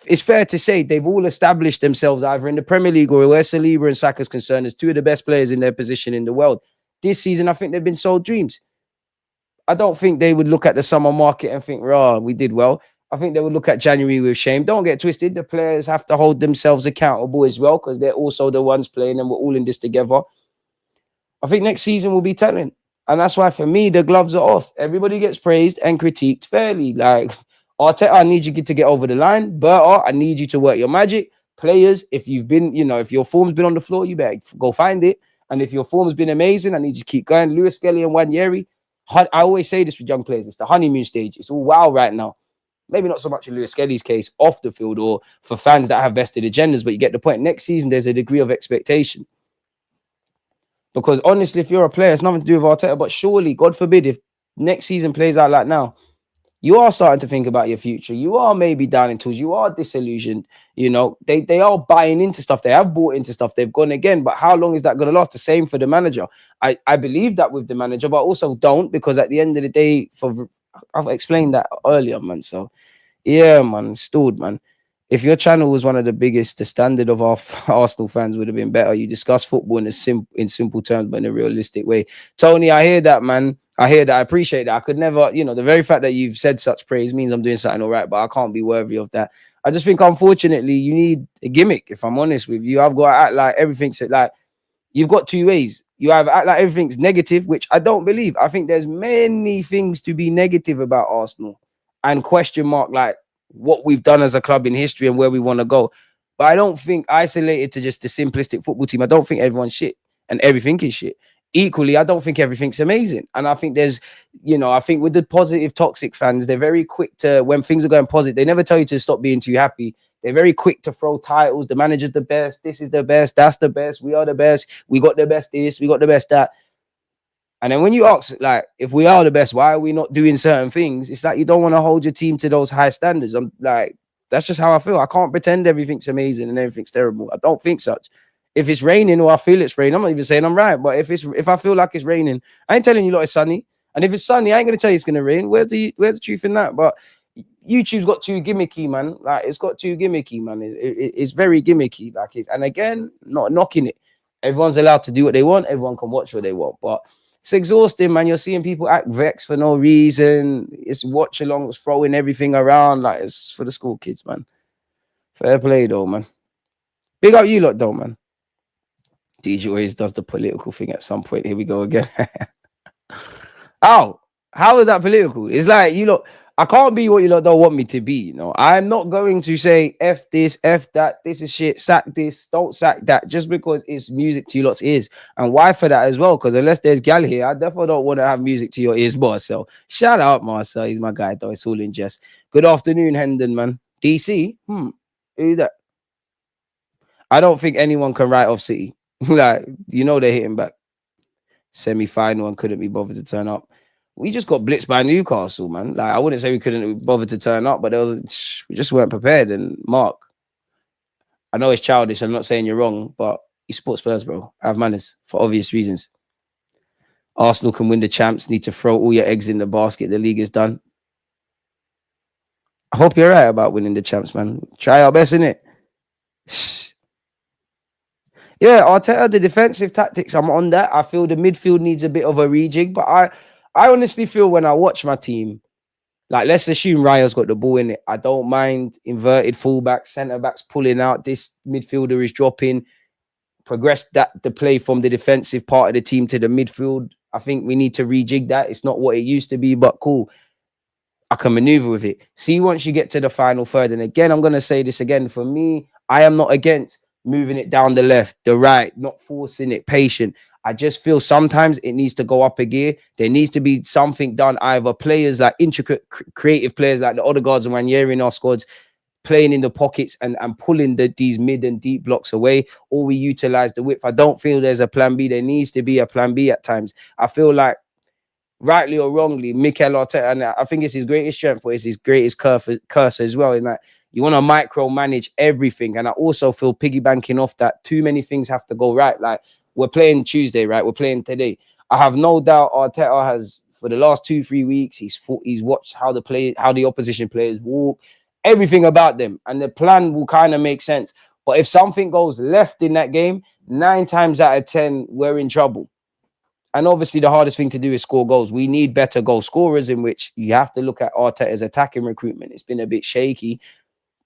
It's fair to say they've all established themselves either in the Premier League or where Saliba and Saka is concerned as 2 of the best players in their position in the world. This season, I think they've been sold dreams. I don't think they would look at the summer market and think, "Rah, we did well." I think they would look at January with shame. Don't get twisted. The players have to hold themselves accountable as well because they're also the ones playing and we're all in this together. I think next season will be telling. And that's why, for me, the gloves are off. Everybody gets praised and critiqued fairly. Like, Arteta, I need you to get over the line. Berta, I need you to work your magic. Players, if you've been, if your form's been on the floor, you better go find it. And if your form's been amazing, I need you to keep going. Lewis Skelly and Wanyeri, I always say this with young players. It's the honeymoon stage. It's all wow right now. Maybe not so much in Lewis Skelly's case off the field or for fans that have vested agendas, but you get the point. Next season, there's a degree of expectation. Because honestly, if you're a player, it's nothing to do with Arteta, but surely, God forbid, if next season plays out like now, you are starting to think about your future. You are maybe down in tools. You are disillusioned. They are buying into stuff. They have bought into stuff. They've gone again. But how long is that going to last? The same for the manager. I believe that with the manager, but also don't, because at the end of the day, I've explained that earlier, man. So, yeah, man, stalled, man. If your channel was one of the biggest, the standard of our Arsenal fans would have been better. You discuss football in simple terms, but in a realistic way. Tony, I hear that, man. I hear that. I appreciate that. I could never, the very fact that you've said such praise means I'm doing something all right, but I can't be worthy of that. I just think, unfortunately, you need a gimmick, if I'm honest with you. I've got to act like everything's like, you've got two ways. You either act like everything's negative, which I don't believe. I think there's many things to be negative about Arsenal and question mark, like, what we've done as a club in history and where we want to go. But I don't think isolated to just the simplistic football team. I don't think everyone's shit and everything is shit. Equally, I don't think everything's amazing. And I think there's, I think with the positive, toxic fans, they're very quick to, when things are going positive, they never tell you to stop being too happy. They're very quick to throw titles. The manager's the best. This is the best. That's the best. We are the best. We got the best this. We got the best that. And then when you ask, like, if we are the best, why are we not doing certain things? It's like you don't want to hold your team to those high standards. I'm like, that's just how I feel. I can't pretend everything's amazing and everything's terrible. I don't think such. If it's raining or I feel it's raining, I'm not even saying I'm right. But if I feel like it's raining, I ain't telling you lot it's sunny. And if it's sunny, I ain't gonna tell you it's gonna rain. Where's the truth in that? But YouTube's got too gimmicky, man. Like, it's got too gimmicky, man. It's very gimmicky. Like, and again, not knocking it. Everyone's allowed to do what they want. Everyone can watch what they want, but it's exhausting, man. You're seeing people act vexed for no reason. It's watch alongs, throwing everything around. Like, it's for the school kids, man. Fair play, though, man. Big up you lot, though, man. DJ always does the political thing at some point. Here we go again. Oh, how is that political? It's like, I can't be what you lot don't want me to be. I'm not going to say F this, F that, this is shit, sack this, don't sack that, just because it's music to you lot's ears. And why for that as well? Because unless there's gal here, I definitely don't want to have music to your ears, Marcel. Shout out, Marcel. He's my guy, though. It's all in jest. Good afternoon, Hendon, man. DC? Who's that? I don't think anyone can write off City. Like, they're hitting back. Semi-final and couldn't be bothered to turn up. We just got blitzed by Newcastle, man. Like, I wouldn't say we couldn't bother to turn up, but we just weren't prepared. And Mark, I know it's childish. I'm not saying you're wrong, but you support Spurs, bro. Have manners for obvious reasons. Arsenal can win the champs. Need to throw all your eggs in the basket. The league is done. I hope you're right about winning the champs, man. Try our best, innit? Yeah, Arteta, the defensive tactics, I'm on that. I feel the midfield needs a bit of a rejig, but I honestly feel when I watch my team, like, let's assume Raya's got the ball in it. I don't mind inverted fullbacks, centre-backs pulling out. This midfielder is dropping. Progress the play from the defensive part of the team to the midfield. I think we need to rejig that. It's not what it used to be, but cool. I can maneuver with it. See, once you get to the final third, and again, I'm going to say this again, for me, I am not against moving it down the left, the right, not forcing it, patient. I just feel sometimes it needs to go up a gear. There needs to be something done. Either players like intricate, creative players like the Odegaards and Wanyeri in our squads playing in the pockets and pulling these mid and deep blocks away, or we utilize the width. I don't feel there's a plan B. There needs to be a plan B at times. I feel like, rightly or wrongly, Mikel Arteta, and I think it's his greatest strength, but it's his greatest curse as well, in that you want to micromanage everything. And I also feel, piggybanking off that, too many things have to go right. Like, we're playing Tuesday, right? We're playing today. I have no doubt Arteta has, for the last 2-3 weeks, he's watched how the opposition players walk, everything about them, and the plan will kind of make sense. But if something goes left in that game, 9 times out of 10, we're in trouble. And obviously, the hardest thing to do is score goals. We need better goal scorers, in which you have to look at Arteta's attacking recruitment. It's been a bit shaky.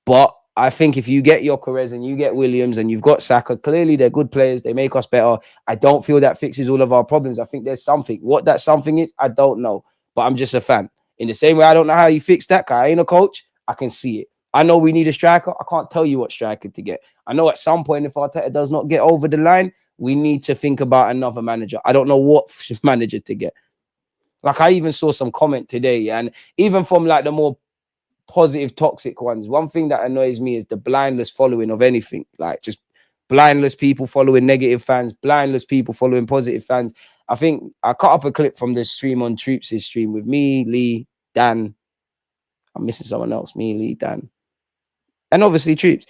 But I think if you get Gyokeres and you get Williams and you've got Saka, clearly they're good players. They make us better. I don't feel that fixes all of our problems. I think there's something. What that something is, I don't know. But I'm just a fan. In the same way, I don't know how you fix that guy. I ain't a coach. I can see it. I know we need a striker. I can't tell you what striker to get. I know at some point, if Arteta does not get over the line, we need to think about another manager. I don't know what manager to get. Like, I even saw some comment today, and even from like the more positive, toxic ones, one thing that annoys me is the blindless following of anything. Like, just blindless people following negative fans, blindless people following positive fans. I think I cut up a clip from the stream on Troops' stream with me, Lee, Dan. I'm missing someone else. Me, Lee, Dan. And obviously Troops.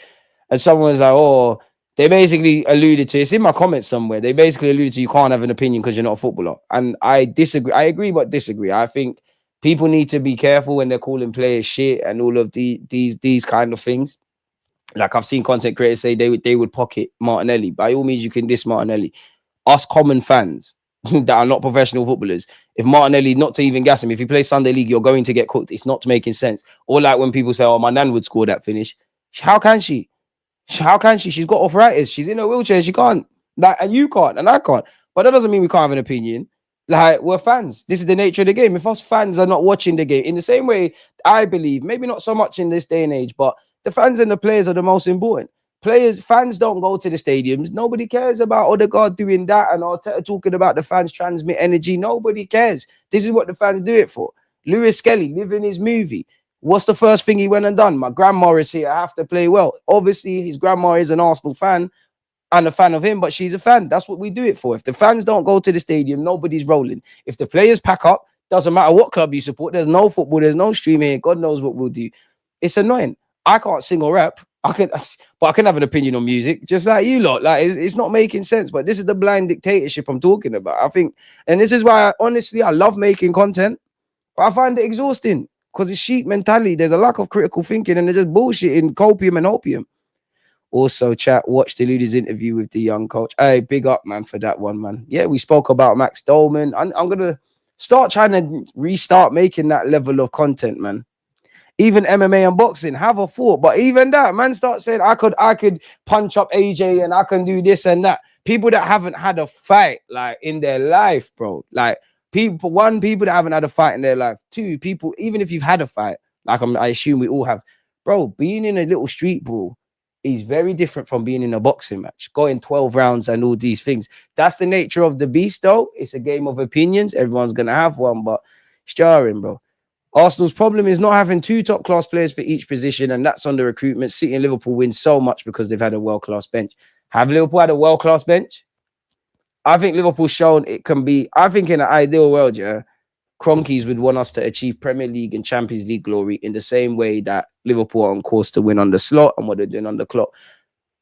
And someone was like, oh, they basically alluded to, it's in my comments somewhere, they basically alluded to you can't have an opinion because you're not a footballer. And I disagree. I agree, but disagree. I think people need to be careful when they're calling players shit and all of these kind of things. Like, I've seen content creators say they would pocket Martinelli. By all means, you can diss Martinelli. Us common fans that are not professional footballers, if Martinelli, not to even gas him, if you play Sunday League, you're going to get cooked. It's not making sense. Or like when people say, oh, my nan would score that finish. How can she? How can she? She's got arthritis. She's in a wheelchair. She can't. Like, and you can't, and I can't. But that doesn't mean we can't have an opinion. Like, we're fans. This is the nature of the game. If us fans are not watching the game, in the same way, I believe, maybe not so much in this day and age, but the fans and the players are the most important. Fans don't go to the stadiums. Nobody cares about Odegaard doing that and Arteta talking about the fans transmit energy. Nobody cares. This is what the fans do it for. Lewis Skelly living his movie. What's the first thing he went and done? My grandma is here. I have to play well. Obviously, his grandma is an Arsenal fan and a fan of him, but she's a fan. That's what we do it for. If the fans don't go to the stadium, nobody's rolling. If the players pack up, doesn't matter what club you support. There's no football. There's no stream here. God knows what we'll do. It's annoying. I can't sing or rap. But I can have an opinion on music, just like you lot. Like, it's not making sense. But this is the blind dictatorship I'm talking about. I think, and this is why I love making content, but I find it exhausting. Because it's sheep mentality. There's a lack of critical thinking and they're just bullshitting copium and opium. Also, chat, watch Deluded's interview with the young coach. Hey, big up, man, for that one, man. Yeah, we spoke about Max Dolman. I'm going to start trying to restart making that level of content, man. Even MMA and boxing, have a thought. But even that, man, start saying, I could punch up AJ and I can do this and that. People that haven't had a fight, like, in their life, bro. Like, people that haven't had a fight in their life. Two, people, even if you've had a fight, like I assume we all have, bro, being in a little street brawl is very different from being in a boxing match, going 12 rounds and all these things. That's the nature of the beast, though. It's a game of opinions. Everyone's going to have one, but it's jarring, bro. Arsenal's problem is not having two top-class players for each position, and that's on the recruitment. City and Liverpool win so much because they've had a world-class bench. Have Liverpool had a world-class bench? I think Liverpool's shown it can be. I think in an ideal world, yeah, Cronkies would want us to achieve Premier League and Champions League glory in the same way that Liverpool are on course to win under Slot and what they're doing under Klopp.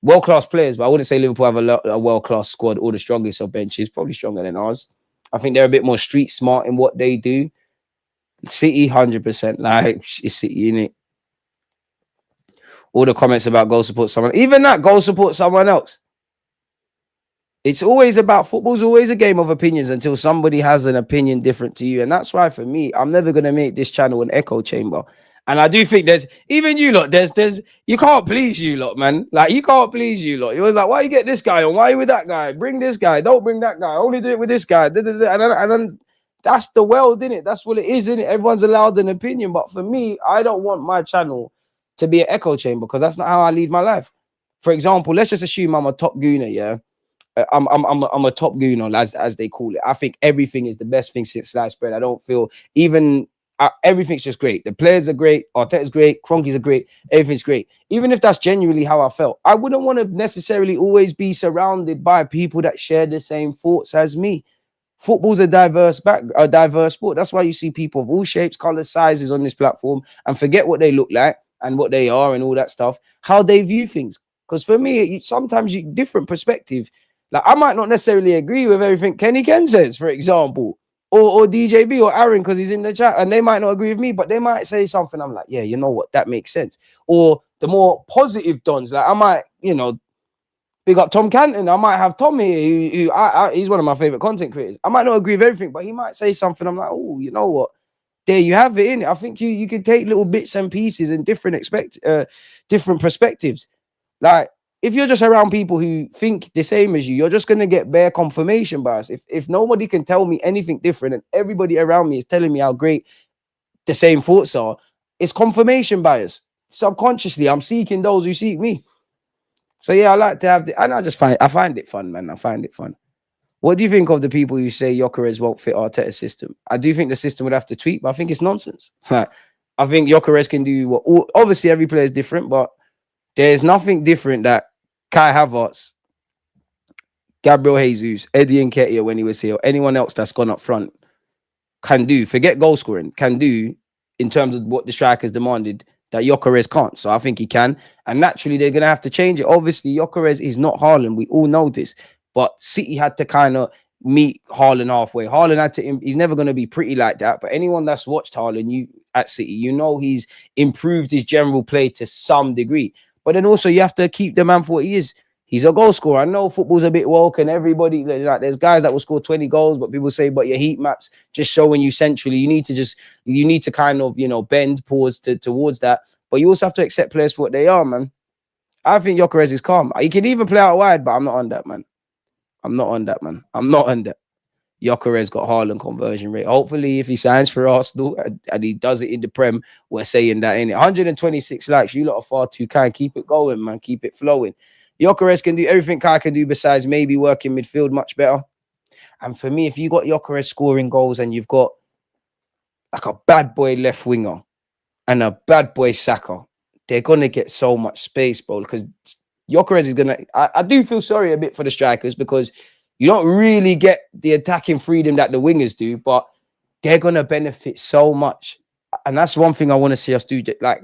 World-class players, but I wouldn't say Liverpool have a world-class squad or the strongest of benches, probably stronger than ours. I think they're a bit more street smart in what they do. City, 100%. Like, it's City, innit? All the comments about goal support someone, even that goal support someone else. It's always about football's always a game of opinions until somebody has an opinion different to you. And that's why for me, I'm never going to make this channel an echo chamber. And I do think there's, even you lot, there's, you can't please you lot, man. Like, you can't please you lot. It was like, why you get this guy on? Why are you with that guy? Bring this guy. Don't bring that guy. Only do it with this guy. And then that's the world, innit? That's what it is, innit? Everyone's allowed an opinion. But for me, I don't want my channel to be an echo chamber because that's not how I lead my life. For example, let's just assume I'm a top gooner, yeah? I'm a top gooner, as they call it. I think everything is the best thing since sliced bread. I don't feel even everything's just great. The players are great, Arteta's great, Cronkies are great, everything's great. Even if that's genuinely how I felt, I wouldn't want to necessarily always be surrounded by people that share the same thoughts as me. Football's a diverse sport. That's why you see people of all shapes, colors, sizes on this platform, and forget what they look like and what they are and all that stuff, how they view things. Because for me, sometimes you different perspective. Like, I might not necessarily agree with everything Kenny Ken says, for example, or DJB or Aaron because he's in the chat, and they might not agree with me, but they might say something. I'm like, yeah, you know what? That makes sense. Or the more positive dons, like I might, you know, Big up Tom Canton. I might have Tom here, he's one of my favorite content creators. I might not agree with everything, but he might say something. I'm like, oh, you know what? There you have it in it. I think you can take little bits and pieces and different perspectives. Like, if you're just around people who think the same as you, you're just gonna get bare confirmation bias. If nobody can tell me anything different and everybody around me is telling me how great the same thoughts are, it's confirmation bias. Subconsciously, I'm seeking those who seek me. So yeah, I like to have and I find it fun, man. I find it fun. What do you think of the people who say Gyokeres won't fit Arteta's system? I do think the system would have to tweak, but I think it's nonsense. I think Gyokeres can do what obviously every player is different, but there's nothing different that Kai Havertz, Gabriel Jesus, Eddie Nketiah when he was here, or anyone else that's gone up front can do. Forget goal scoring, can do in terms of what the strikers demanded that Gyokeres can't. So I think he can. And naturally, they're going to have to change it. Obviously, Gyokeres is not Haaland. We all know this. But City had to kind of meet Haaland halfway. Haaland had to, he's never going to be pretty like that. But anyone that's watched Haaland at City, you know he's improved his general play to some degree. But then also you have to keep the man for what he is. He's a goal scorer. I know football's a bit woke and everybody, like, there's guys that will score 20 goals, but people say, but your heat maps just showing you centrally. You need to kind of, bend, pause towards that. But you also have to accept players for what they are, man. I think Gyokeres is calm. He can even play out wide, but I'm not on that, man. I'm not on that, man. I'm not on that. Gyokeres got Haaland conversion rate. Hopefully, if he signs for Arsenal and he does it in the Prem, we're saying that, innit? 126 likes. You lot are far too kind. Keep it going, man. Keep it flowing. Gyokeres can do everything Kai can do besides maybe work in midfield much better. And for me, if you got Gyokeres scoring goals and you've got like a bad boy left winger and a bad boy Saka, they're going to get so much space, bro, because Gyokeres is going to... I do feel sorry a bit for the strikers because you don't really get the attacking freedom that the wingers do, but they're going to benefit so much. And that's one thing I want to see us do. Like,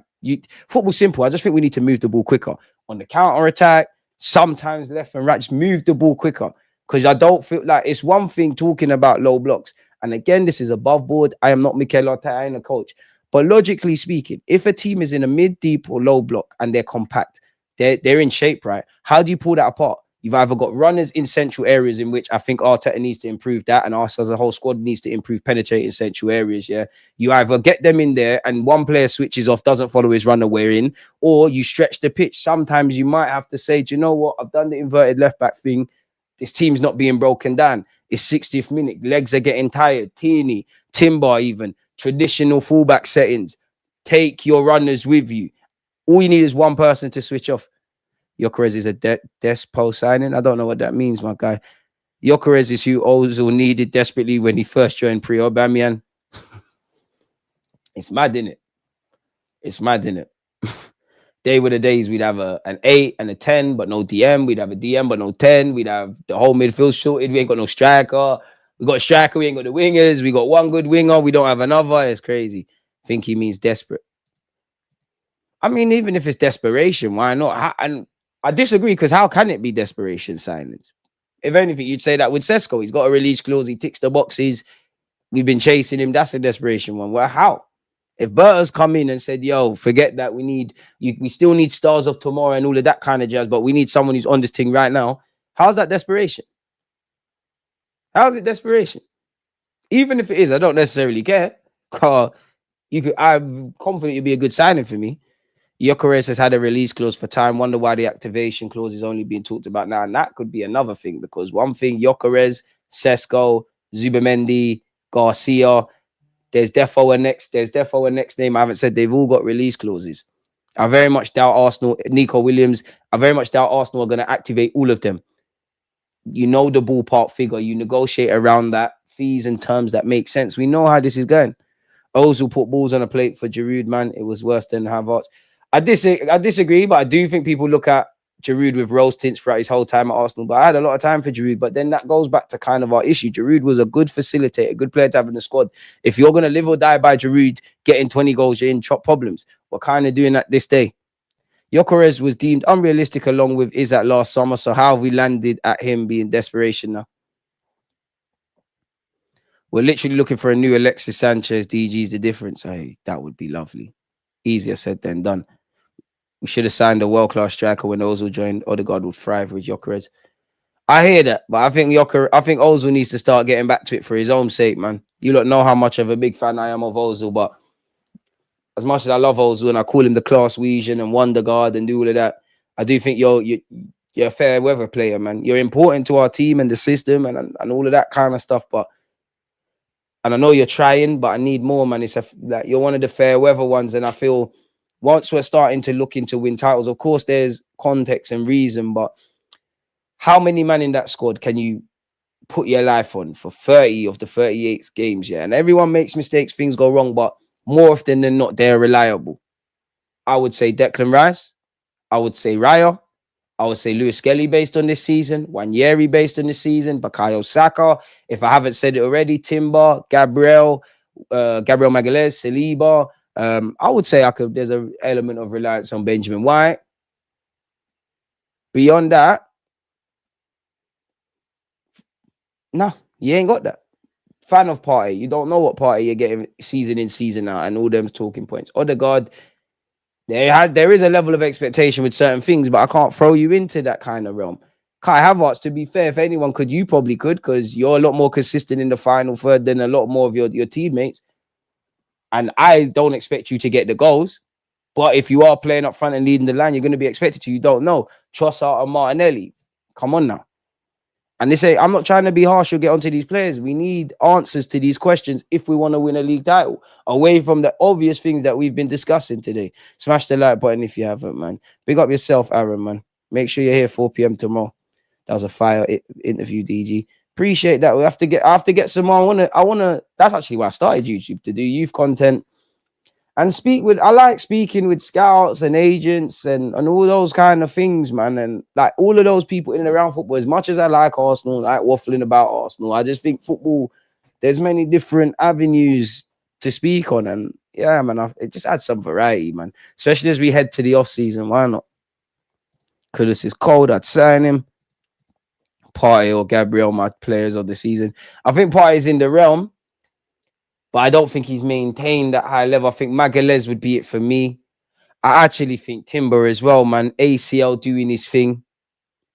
football's simple. I just think we need to move the ball quicker. On the counter-attack, sometimes left and right, just move the ball quicker. Because I don't feel like it's one thing talking about low blocks. And again, this is above board. I am not Mikel Arteta, I ain't a coach. But logically speaking, if a team is in a mid, deep, or low block and they're compact, they're in shape, right? How do you pull that apart? You've either got runners in central areas, in which I think Arteta needs to improve that, and us as a whole squad needs to improve penetrating central areas, yeah? You either get them in there and one player switches off, doesn't follow his runner we're in, or you stretch the pitch. Sometimes you might have to say, do you know what? I've done the inverted left-back thing. This team's not being broken down. It's 60th minute. Legs are getting tired. Tierney, Timber even. Traditional fullback settings. Take your runners with you. All you need is one person to switch off. Gyokeres is a despo signing. I don't know what that means, my guy. Gyokeres is who Ozil needed desperately when he first joined pre-Aubameyang. It's mad, innit? It's mad, innit? They were the days we'd have an 8 and a 10, but no DM. We'd have a DM, but no 10. We'd have the whole midfield shorted. We ain't got no striker. We got a striker. We ain't got the wingers. We got one good winger. We don't have another. It's crazy. I think he means desperate. I mean, even if it's desperation, why not? And I disagree, because how can it be desperation signings? If anything, you'd say that with Sesko. He's got a release clause. He ticks the boxes. We've been chasing him. That's a desperation one. Well, how? If Berta's come in and said, yo, forget that, we still need stars of tomorrow and all of that kind of jazz, but we need someone who's on this thing right now, how's that desperation? How's it desperation? Even if it is, I don't necessarily care. I'm confident it'll be a good signing for me. Gyokeres has had a release clause for time. Wonder why the activation clause is only being talked about now. And that could be another thing, because one thing, Gyokeres, Sesko, Zubamendi, Garcia, there's defo a next name I haven't said. They've all got release clauses. I very much doubt Arsenal, Nico Williams, I very much doubt Arsenal are going to activate all of them. You know the ballpark figure. You negotiate around that, fees and terms that make sense. We know how this is going. Ozil put balls on a plate for Giroud, man. It was worse than Havertz. I disagree, but I do think people look at Giroud with rose tints throughout his whole time at Arsenal. But I had a lot of time for Giroud. But then that goes back to kind of our issue. Giroud was a good facilitator, a good player to have in the squad. If you're going to live or die by Giroud getting 20 goals, you're in problems. We're kind of doing that this day. Gyokeres was deemed unrealistic along with Isak last summer. So how have we landed at him being desperation now? We're literally looking for a new Alexis Sanchez. DG's the difference. Hey, that would be lovely. Easier said than done. We should have signed a world-class striker when Ozil joined. Odegaard would thrive with Gyokeres. I hear that, but I think Ozil needs to start getting back to it for his own sake, man. You don't know how much of a big fan I am of Ozil, but as much as I love Ozil and I call him the class Weasian and Wonder God and do all of that, I do think you're a fair weather player, man. You're important to our team and the system and all of that kind of stuff. And I know you're trying, but I need more, man. Like you're one of the fair weather ones, and I feel once we're starting to look into win titles, of course, there's context and reason, but how many men in that squad can you put your life on for 30 of the 38 games? Yeah, and everyone makes mistakes, things go wrong, but more often than not, they're reliable. I would say Declan Rice. I would say Raya. I would say Lewis Skelly based on this season. Wanyeri based on this season. Bukayo Saka. If I haven't said it already, Timber, Gabriel Magalhaes, Saliba. I would say there's an element of reliance on Benjamin White. Beyond that, no, you ain't got that. Fan of Party. You don't know what Party you're getting season in, season out, and all them talking points. Odegaard, there is a level of expectation with certain things, but I can't throw you into that kind of realm. Kai Havertz, to be fair, if anyone could, you probably could, because you're a lot more consistent in the final third than a lot more of your teammates. And I don't expect you to get the goals. But if you are playing up front and leading the line, you're going to be expected to. You don't know. Trossard and Martinelli. Come on now. And they say, I'm not trying to be harsh or get onto these players. We need answers to these questions if we want to win a league title, away from the obvious things that we've been discussing today. Smash the like button if you haven't, man. Big up yourself, Aaron, man. Make sure you're here 4 p.m. tomorrow. That was a fire interview, DG. Appreciate that. I have to get some more. I wanna. That's actually why I started YouTube, to do youth content and I like speaking with scouts and agents and all those kind of things, man. And like all of those people in and around football, as much as I like Arsenal, I like waffling about Arsenal, I just think football, there's many different avenues to speak on. And yeah, man, it just adds some variety, man. Especially as we head to the off season. Why not? Kudus is cold. I'd sign him. Partey or Gabriel, my players of the season. I think Partey's in the realm, but I don't think he's maintained that high level. I think Magalhaes would be it for me. I actually think Timber as well, man. ACL doing his thing.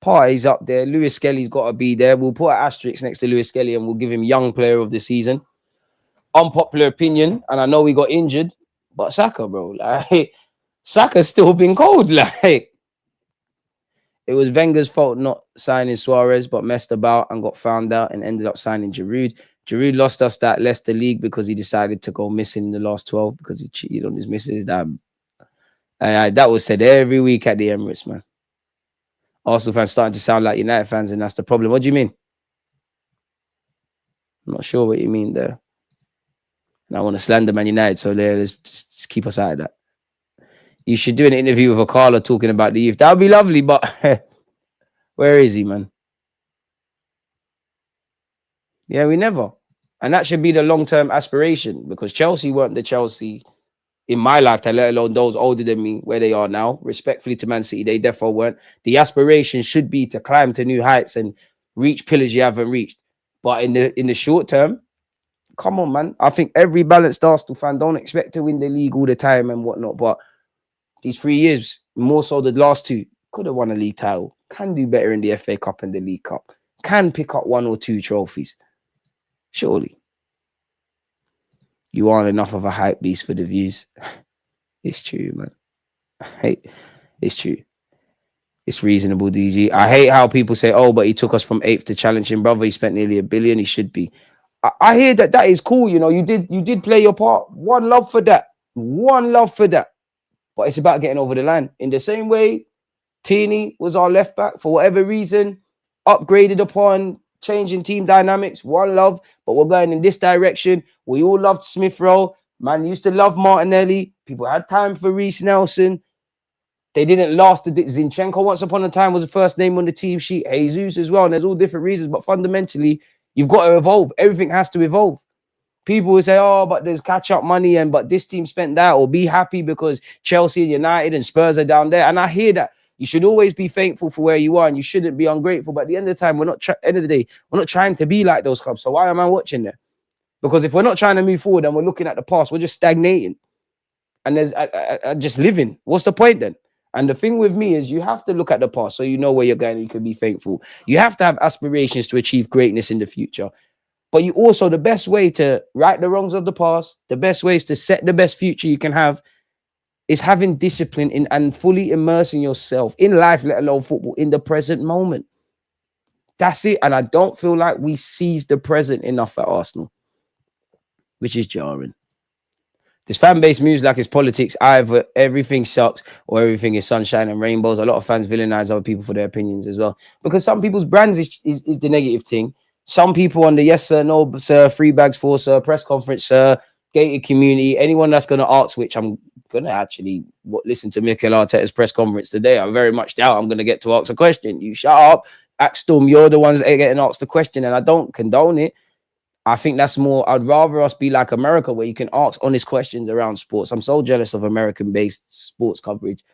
Partey's up there. Lewis Skelly's got to be there. We'll put an asterisk next to Lewis Skelly and we'll give him young player of the season. Unpopular opinion, and I know we got injured, but Saka, bro. Like, Saka's still been cold. Like, it was Wenger's fault not signing Suarez, but messed about and got found out and ended up signing Giroud. Giroud lost us that Leicester League because he decided to go missing in the last 12 because he cheated on his missus. That was said every week at the Emirates, man. Arsenal fans starting to sound like United fans, and that's the problem. What do you mean? I'm not sure what you mean there. And I want to slander Man United, so let's just keep us out of that. You should do an interview with Akala talking about the youth. That would be lovely, but where is he, man? Yeah, we never. And that should be the long-term aspiration, because Chelsea weren't the Chelsea in my lifetime, let alone those older than me, where they are now. Respectfully to Man City, they definitely weren't. The aspiration should be to climb to new heights and reach pillars you haven't reached. But in the short term, come on, man. I think every balanced Arsenal fan don't expect to win the league all the time and whatnot, but these 3 years, more so the last two, could have won a league title. Can do better in the FA Cup and the League Cup. Can pick up 1 or 2 trophies. Surely. You aren't enough of a hype beast for the views. It's true, man. It's true. It's reasonable, DG. I hate how people say, oh, but he took us from 8th to challenging, brother. He spent nearly $1 billion. He should be. I hear that is cool. You know, you did play your part. One love for that. One love for that. But it's about getting over the line. In the same way, Tierney was our left back for whatever reason, upgraded upon changing team dynamics. One love, but we're going in this direction. We all loved Smith Rowe. Man used to love Martinelli. People had time for Reece Nelson. They didn't last. Zinchenko once upon a time was the first name on the team sheet. Jesus as well. And there's all different reasons. But fundamentally, you've got to evolve. Everything has to evolve. People will say, oh, but there's catch-up money, but this team spent that, or be happy because Chelsea and United and Spurs are down there. And I hear that. You should always be thankful for where you are, and you shouldn't be ungrateful. But at the end of the time, end of the day, we're not trying to be like those clubs. So why am I watching them? Because if we're not trying to move forward and we're looking at the past, we're just stagnating. And there's just living. What's the point then? And the thing with me is you have to look at the past so you know where you're going and you can be thankful. You have to have aspirations to achieve greatness in the future. But you also, the best way to right the wrongs of the past, the best ways to set the best future you can have is having discipline in and fully immersing yourself in life, let alone football, in the present moment. That's it. And I don't feel like we seize the present enough at Arsenal, which is jarring. This fan base moves like it's politics. Either everything sucks or everything is sunshine and rainbows. A lot of fans villainize other people for their opinions as well. Because some people's brands is the negative thing. Some people on the yes sir, no sir, free bags for sir, press conference sir, gated community, anyone that's going to ask, which I'm going to actually listen to Mikel Arteta's press conference today. I very much doubt I'm going to get to ask a question. You shut up, act Storm. You're the ones that are getting asked the question, and I don't condone it. I think that's more, I'd rather us be like America where you can ask honest questions around sports. I'm so jealous of American-based sports coverage.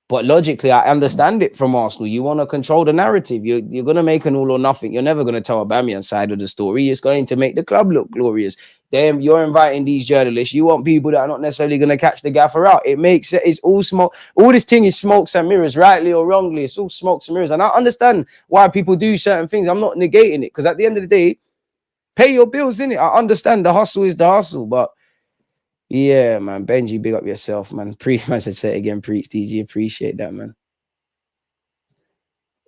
But logically, I understand it from Arsenal. You want to control the narrative. You're going to make an all or nothing. You're never going to tell Aubameyang's side of the story. It's going to make the club look glorious. Then you're inviting these journalists. You want people that are not necessarily going to catch the gaffer out. It makes it, it's all smoke. All this thing is smokes and mirrors, rightly or wrongly. It's all smokes and mirrors. And I understand why people do certain things. I'm not negating it because at the end of the day, pay your bills, innit? I understand the hustle is the hustle, but yeah, man. Benji, big up yourself, man. Man said, say it again, preach, DG. Appreciate that, man.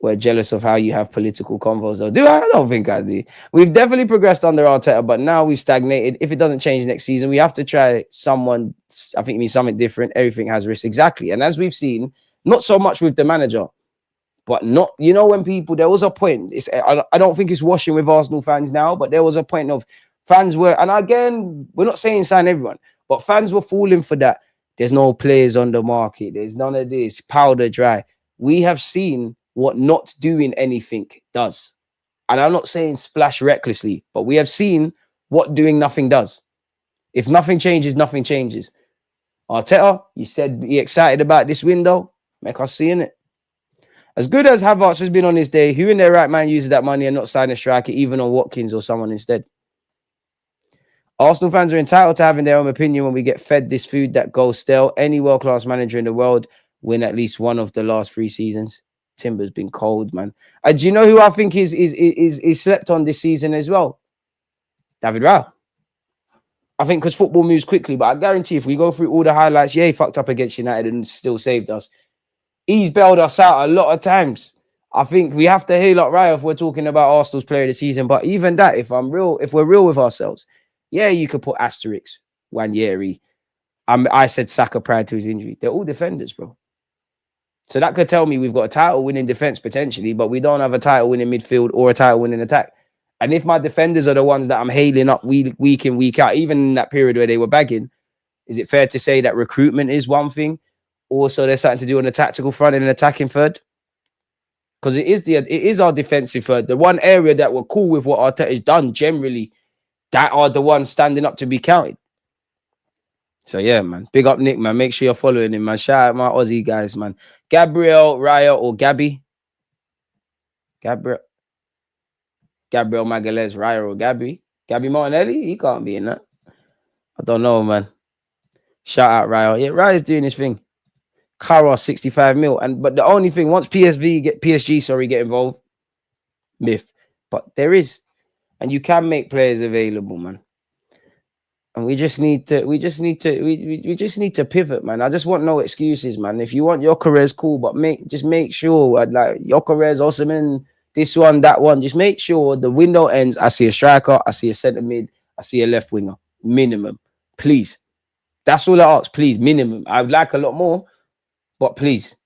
We're jealous of how you have political convos, though. I don't think I do. We've definitely progressed under Arteta, but now we've stagnated. If it doesn't change next season, we have to try someone. I think it means something different. Everything has risk. Exactly. And as we've seen, not so much with the manager, but not, you know, when people, there was a point, I don't think it's washing with Arsenal fans now, but there was a point of fans were, and again, we're not saying sign everyone, but fans were falling for that. There's no players on the market. There's none of this, powder dry. We have seen what not doing anything does. And I'm not saying splash recklessly, but we have seen what doing nothing does. If nothing changes, nothing changes. Arteta, you said be excited about this window. Make us see in it. As good as Havertz has been on his day, who in their right mind uses that money and not sign a striker, even on Watkins or someone instead? Arsenal fans are entitled to having their own opinion when we get fed this food that goes stale. Any world-class manager in the world win at least one of the last 3 seasons. Timber's been cold, man. Do you know who I think is slept on this season as well? David Raya. I think because football moves quickly, but I guarantee if we go through all the highlights, yeah, he fucked up against United and still saved us. He's bailed us out a lot of times. I think we have to hail up Raya if we're talking about Arsenal's player of the season. But even that, if we're real with ourselves, yeah, you could put asterisks. Wanyeri. I said Saka prior to his injury. They're all defenders, bro. So that could tell me we've got a title winning defense potentially, but we don't have a title winning midfield or a title winning attack. And if my defenders are the ones that I'm hailing up week in, week out, even in that period where they were bagging, is it fair to say that recruitment is one thing? Also, there's something to do on the tactical front and an attacking third? Because it is our defensive third. The one area that we're cool with what Arteta has done generally, that are the ones standing up to be counted. So yeah, man. Big up Nick, man. Make sure you're following him, man. Shout out my Aussie guys, man. Gabriel, Raya, or Gabby? Gabriel Magalhaes, Raya, or Gabby? Gabby Martinelli? He can't be in that. I don't know, man. Shout out Raya. Yeah, Raya's doing his thing. Kara, 65 mil. But the only thing, once PSG get involved, myth. But there is. And you can make players available, man. And we just need to pivot, man. I just want no excuses, man. If you want Gyokeres, cool, but just make sure, like Gyokeres, Osimhen, this one, that one. Just make sure the window ends. I see a striker, I see a centre mid, I see a left winger. Minimum. Please. That's all I ask, please. Minimum. I'd like a lot more, but please.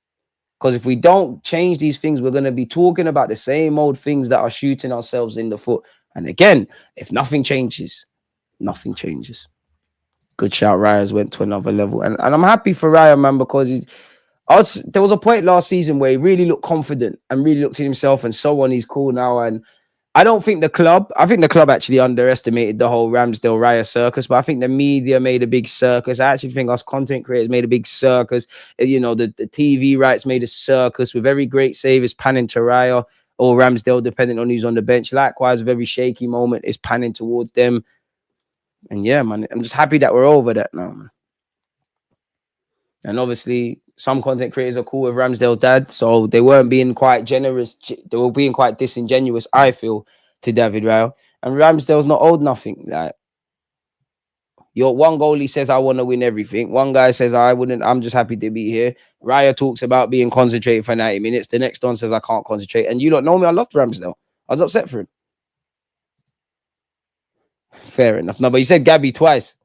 Because if we don't change these things, we're going to be talking about the same old things that are shooting ourselves in the foot. And again, if nothing changes, nothing changes. Good shout. Raya's went to another level. And I'm happy for Raya, man, because there was a point last season where he really looked confident and really looked at himself and so on. He's cool now. And I think the club actually underestimated the whole Ramsdale Raya circus, but I think the media made a big circus. I actually think us content creators made a big circus. You know, the TV rights made a circus with every great save is panning to Raya or Ramsdale, depending on who's on the bench. Likewise, a very shaky moment is panning towards them. And yeah, man, I'm just happy that we're over that now, man. And obviously, some content creators are cool with Ramsdale's dad, so they weren't being quite generous. They were being quite disingenuous, I feel, to David Raya. And Ramsdale's not old nothing. Like, your one goalie says, I want to win everything. One guy says, I wouldn't. I'm just happy to be here. Raya talks about being concentrated for 90 minutes. The next one says, I can't concentrate. And you don't know me. I loved Ramsdale. I was upset for him. Fair enough. No, but you said Gabby twice.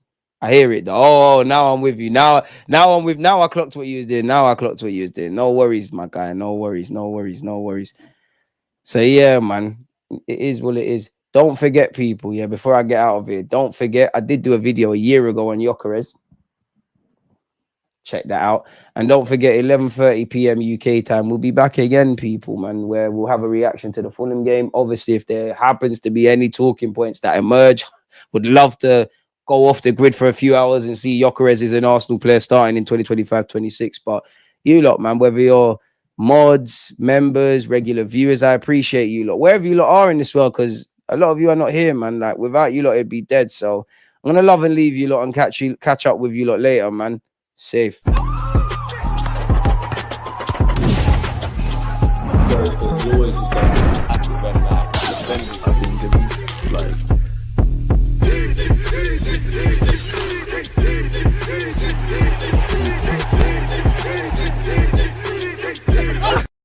I hear it though. Oh, now I'm with you. Now I clocked what you was doing. Now I clocked what you was doing. No worries, my guy. No worries. So yeah, man. It is what it is. Don't forget, people, yeah, before I get out of here, don't forget, I did do a video a year ago on Gyokeres. Check that out. And don't forget, 11:30 p.m. UK time, we'll be back again, people, man, where we'll have a reaction to the Fulham game. Obviously, if there happens to be any talking points that emerge, would love to go off the grid for a few hours and see Gyokeres is an Arsenal player starting in 2025-26. But you lot, man, whether you're mods, members, regular viewers, I appreciate you lot. Wherever you lot are in this world, because a lot of you are not here, man. Like, without you lot, it'd be dead. So I'm gonna love and leave you lot and catch up with you lot later, man. Safe. You always